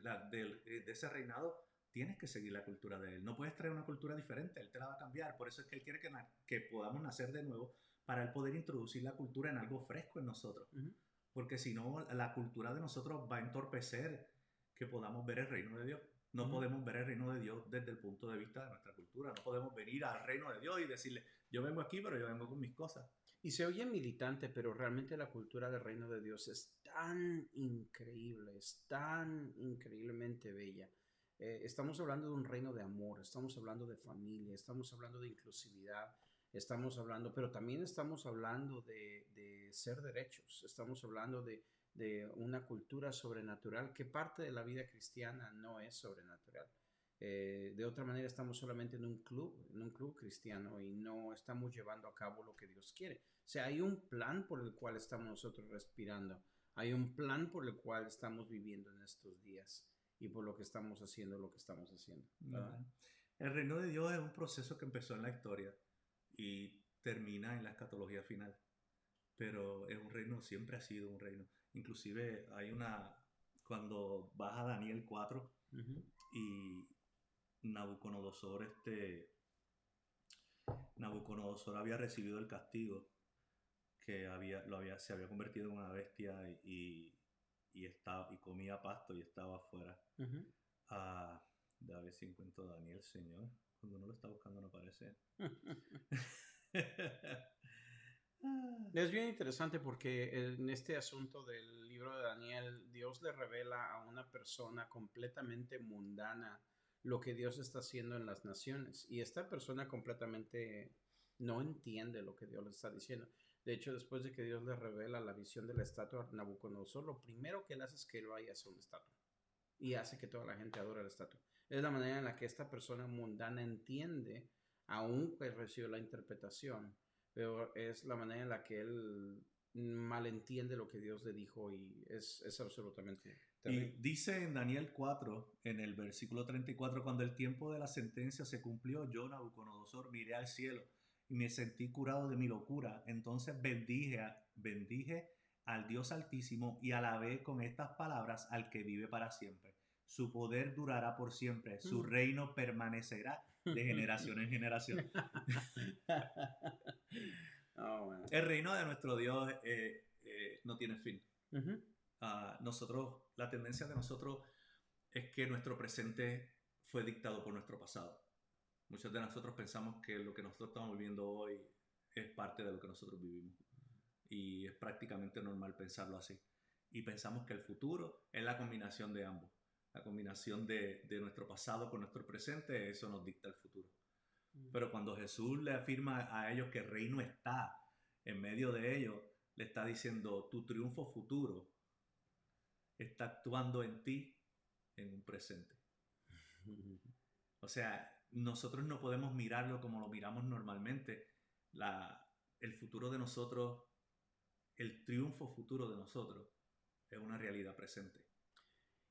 ese reinado, tienes que seguir la cultura de él. No puedes traer una cultura diferente, él te la va a cambiar. Por eso es que él quiere que podamos nacer de nuevo para él poder introducir la cultura en algo fresco en nosotros. Ujú. Porque si no, la cultura de nosotros va a entorpecer que podamos ver el reino de Dios. No Ujú. podemos ver el reino de Dios desde el punto de vista de nuestra cultura. No podemos venir al reino de Dios y decirle, yo vengo aquí, pero yo vengo con mis cosas. Y se oye militante, pero realmente la cultura del reino de Dios es tan increíble, es tan increíblemente bella. Estamos hablando de un reino de amor, estamos hablando de familia, estamos hablando de inclusividad, estamos hablando, pero también estamos hablando de ser derechos, estamos hablando de una cultura sobrenatural que parte de la vida cristiana no es sobrenatural. De otra manera estamos solamente en un club cristiano y no estamos llevando a cabo lo que Dios quiere. O sea, hay un plan por el cual estamos nosotros respirando, hay un plan por el cual estamos viviendo en estos días y por lo que estamos haciendo lo que estamos haciendo, ¿verdad? El reino de Dios es un proceso que empezó en la historia y termina en la escatología final. Pero es un reino, siempre ha sido un reino. Inclusive cuando vas a Daniel 4 Uh-huh. y Nabucodonosor, Nabucodonosor había recibido el castigo, que se había convertido en una bestia y comía pasto y estaba afuera. Uh-huh. Ah, a ver si encuentro a Daniel, Señor. Cuando uno lo está buscando no aparece. Es bien interesante porque en este asunto del libro de Daniel, Dios le revela a una persona completamente mundana lo que Dios está haciendo en las naciones. Y esta persona completamente no entiende lo que Dios le está diciendo. De hecho, después de que Dios le revela la visión de la estatua a Nabucodonosor, lo primero que él hace es que él vaya a hacer una estatua. Y hace que toda la gente adore la estatua. Es la manera en la que esta persona mundana entiende, aun que recibe la interpretación, pero es la manera en la que él malentiende lo que Dios le dijo y es absolutamente Y terrible. dice en Daniel 4, en el versículo 34, cuando el tiempo de la sentencia se cumplió, yo, Nabucodonosor, miré al cielo y me sentí curado de mi locura. Entonces bendije al Dios Altísimo y alabé con estas palabras al que vive para siempre. Su poder durará por siempre, su reino permanecerá de generación en generación. Oh, bueno. El reino de nuestro Dios no tiene fin. Uh-huh. La tendencia de nosotros es que nuestro presente fue dictado por nuestro pasado. Muchos de nosotros pensamos que lo que nosotros estamos viviendo hoy es parte de lo que nosotros vivimos. Y es prácticamente normal pensarlo así. Y pensamos que el futuro es la combinación de ambos. La combinación de nuestro pasado con nuestro presente, eso nos dicta el futuro. Pero cuando Jesús le afirma a ellos que el reino está en medio de ellos, le está diciendo, tu triunfo futuro está actuando en ti en un presente. O sea, nosotros no podemos mirarlo como lo miramos normalmente. El futuro de nosotros, el triunfo futuro de nosotros, es una realidad presente.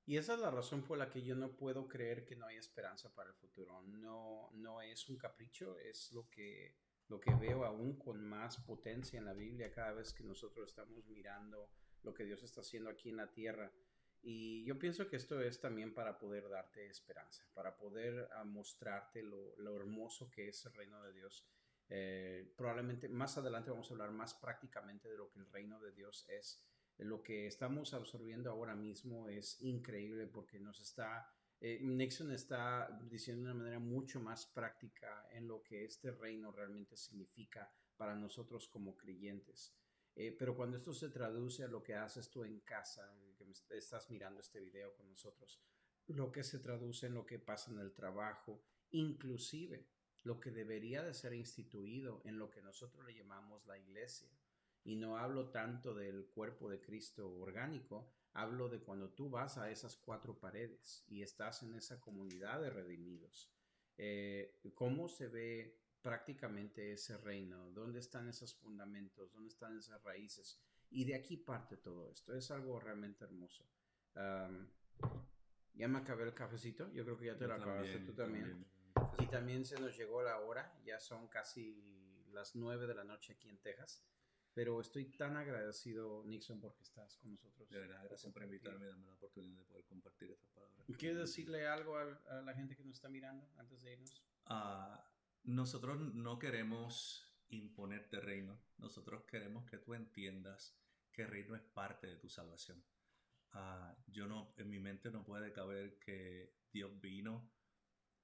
Y esa es la razón por la que yo no puedo creer que no hay esperanza para el futuro. No, no es un capricho, es lo que veo aún con más potencia en la Biblia cada vez que nosotros estamos mirando lo que Dios está haciendo aquí en la tierra. Y yo pienso que esto es también para poder darte esperanza, para poder mostrarte lo hermoso que es el reino de Dios. Probablemente más adelante vamos a hablar más prácticamente de lo que el reino de Dios es. Lo que estamos absorbiendo ahora mismo es increíble porque Nixon está diciendo de una manera mucho más práctica en lo que este reino realmente significa para nosotros como creyentes. Pero cuando esto se traduce a lo que haces tú en casa, que estás mirando este video con nosotros, lo que se traduce en lo que pasa en el trabajo, inclusive lo que debería de ser instituido en lo que nosotros le llamamos la iglesia. Y no hablo tanto del cuerpo de Cristo orgánico, hablo de cuando tú vas a esas cuatro paredes y estás en esa comunidad de redimidos. ¿Cómo se ve prácticamente ese reino? ¿Dónde están esos fundamentos? ¿Dónde están esas raíces? Y de aquí parte todo esto. Es algo realmente hermoso. Um, ya me acabé el cafecito. Yo creo que ya te Yo lo acabaste también, tú yo también. también. Mi Y cafecito. también se nos llegó la hora. Ya son casi las 9 de la noche aquí en Texas. Pero estoy tan agradecido, Nixon, porque estás con De nosotros verdad, por gracias por compartir. invitarme y darme la oportunidad de poder compartir estas palabras ¿Quieres con ellos. decirle algo a la gente que nos está mirando antes de irnos? Ah, nosotros no queremos imponerte reino, nosotros queremos que tú entiendas que el reino es parte de tu salvación. Yo no, en mi mente no puede caber que Dios vino,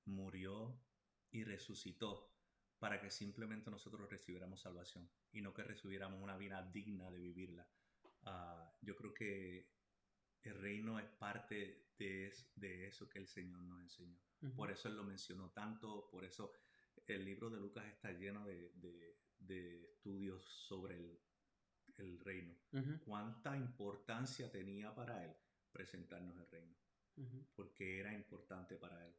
murió y resucitó para que simplemente nosotros recibiéramos salvación y no que recibiéramos una vida digna de vivirla. Yo creo que el reino es parte de eso que el Señor nos enseñó. Uh -huh. Por eso Él lo mencionó tanto, por eso el libro de Lucas está lleno de estudios sobre el reino. Uh -huh. ¿Cuánta importancia tenía para Él presentarnos el reino? Uh -huh. Porque era importante para Él.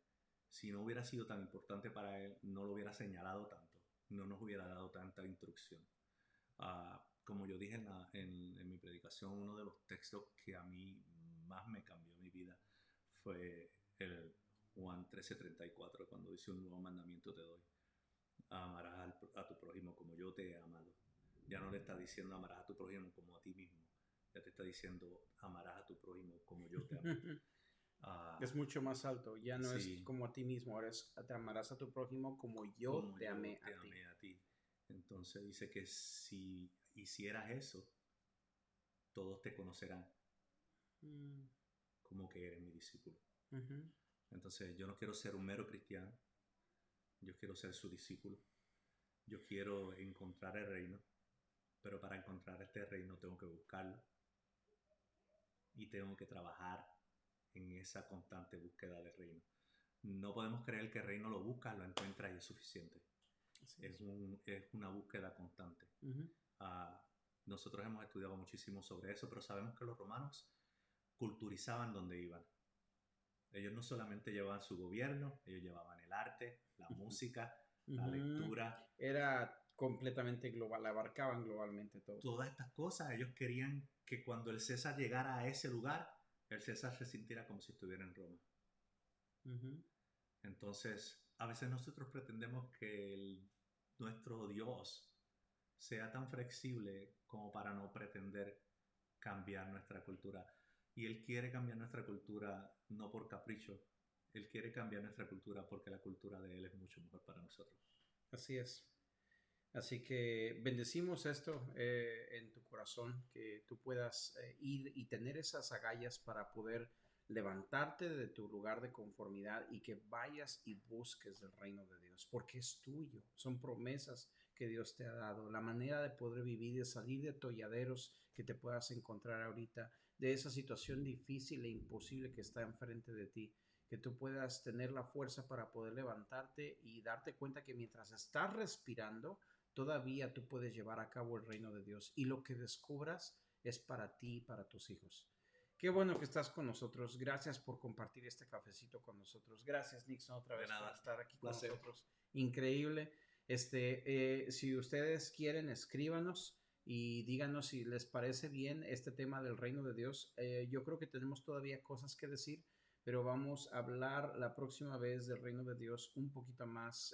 Si no hubiera sido tan importante para Él, no lo hubiera señalado tanto, no nos hubiera dado tanta instrucción. Como yo dije en mi predicación, uno de los textos que a mí más me cambió mi vida fue el Juan 13:34, cuando dice: un nuevo mandamiento te doy, amarás a tu prójimo como yo te he amado. Ya no le está diciendo amarás a tu prójimo como a ti mismo, ya te está diciendo amarás a tu prójimo como yo te amé. Es mucho más alto, ya no es Sí, como a ti mismo, ahora es te amarás a tu prójimo como yo como te yo amé te a ti. amé a ti. Entonces dice que si hicieras eso, todos te conocerán Mm. como que eres mi discípulo. Uh -huh. Entonces yo no quiero ser un mero cristiano, yo quiero ser su discípulo, yo quiero encontrar el reino, pero para encontrar este reino tengo que buscarlo y tengo que trabajar en esa constante búsqueda del reino. No podemos creer que el reino lo busca, lo encuentra y es suficiente. Es una búsqueda constante. Uh -huh. Uh, Nosotros hemos estudiado muchísimo sobre eso, pero sabemos que los romanos culturizaban donde iban. Ellos no solamente llevaban su gobierno, ellos llevaban el arte, la música, Uh la -huh. lectura, Era completamente global, abarcaban globalmente todo. todas estas cosas. Ellos querían que cuando el César llegara a ese lugar, el César se sintiera como si estuviera en Roma. Uh -huh. Entonces, a veces nosotros pretendemos que nuestro Dios sea tan flexible como para no pretender cambiar nuestra cultura. Y Él quiere cambiar nuestra cultura no por capricho, Él quiere cambiar nuestra cultura porque la cultura de Él es mucho mejor para nosotros. Así es. Así que bendecimos esto en tu corazón, que tú puedas ir y tener esas agallas para poder levantarte de tu lugar de conformidad y que vayas y busques el reino de Dios, porque es tuyo, son promesas que Dios te ha dado, la manera de poder vivir, de salir de tolladeros que te puedas encontrar ahorita, de esa situación difícil e imposible que está enfrente de ti, que tú puedas tener la fuerza para poder levantarte y darte cuenta que mientras estás respirando, todavía tú puedes llevar a cabo el reino de Dios y lo que descubras es para ti y para tus hijos. Qué bueno que estás con nosotros. Gracias por compartir este cafecito con nosotros. Gracias, Nixon, otra De vez por nada, estar aquí con placer. nosotros. Increíble. Si ustedes quieren, escríbanos y díganos si les parece bien este tema del reino de Dios. Yo creo que tenemos todavía cosas que decir, pero vamos a hablar la próxima vez del reino de Dios un poquito más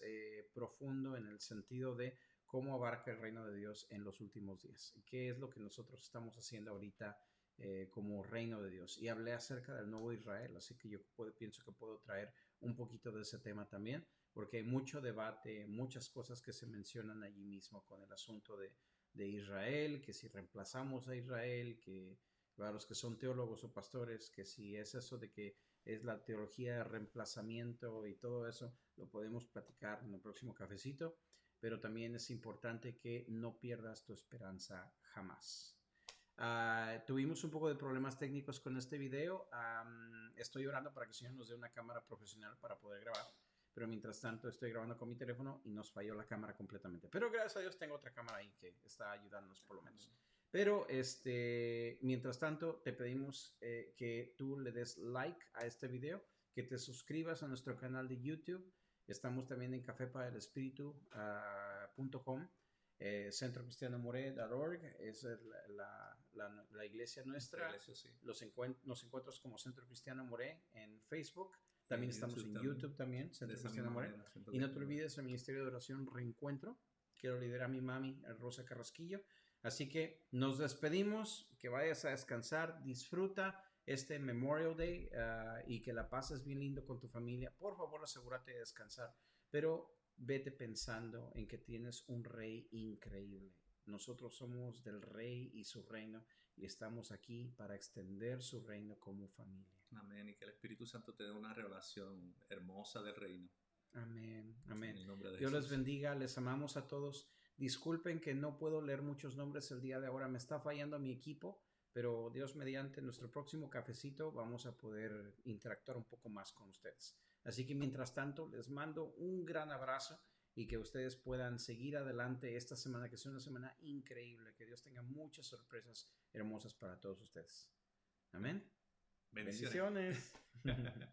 profundo en el sentido de cómo abarca el reino de Dios en los últimos días. ¿Qué es lo que nosotros estamos haciendo ahorita como reino de Dios? Y hablé acerca del nuevo Israel, así que yo pienso que puedo traer un poquito de ese tema también, porque hay mucho debate, muchas cosas que se mencionan allí mismo con el asunto de Israel, que si reemplazamos a Israel, que para los que son teólogos o pastores, que si es eso de que es la teología de reemplazamiento y todo eso, lo podemos platicar en el próximo cafecito, pero también es importante que no pierdas tu esperanza jamás. Tuvimos un poco de problemas técnicos con este video. Estoy orando para que el Señor nos dé una cámara profesional para poder grabar. Pero mientras tanto estoy grabando con mi teléfono y nos falló la cámara completamente. Pero gracias a Dios tengo otra cámara ahí que está ayudándonos por lo menos. Pero mientras tanto te pedimos que tú le des like a este video, que te suscribas a nuestro canal de YouTube. Estamos también en cafeparelespiritu.com. centrocristianomore.org es la iglesia nuestra. Iglesia, sí. Nos encuentras como Centro Cristiano More en Facebook. También estamos en YouTube también, Centro Cristiano More. Y no te olvides el Ministerio de Oración Reencuentro, que lo lidera mi mami, Rosa Carrasquillo. Así que nos despedimos, que vayas a descansar, disfruta este Memorial Day y que la pases bien lindo con tu familia. Por favor, asegúrate de descansar, pero vete pensando en que tienes un rey increíble. Nosotros somos del rey y su reino y estamos aquí para extender su reino como familia. Amén. Y que el Espíritu Santo te dé una revelación hermosa del reino. Amén. Amén. En el nombre de Dios Jesús. les bendiga. Les amamos a todos. Disculpen que no puedo leer muchos nombres el día de ahora. Me está fallando mi equipo, pero Dios mediante nuestro próximo cafecito vamos a poder interactuar un poco más con ustedes. Así que mientras tanto les mando un gran abrazo y que ustedes puedan seguir adelante esta semana, que es una semana increíble. Que Dios tenga muchas sorpresas hermosas para todos ustedes. Amén. Bendiciones. Bendiciones.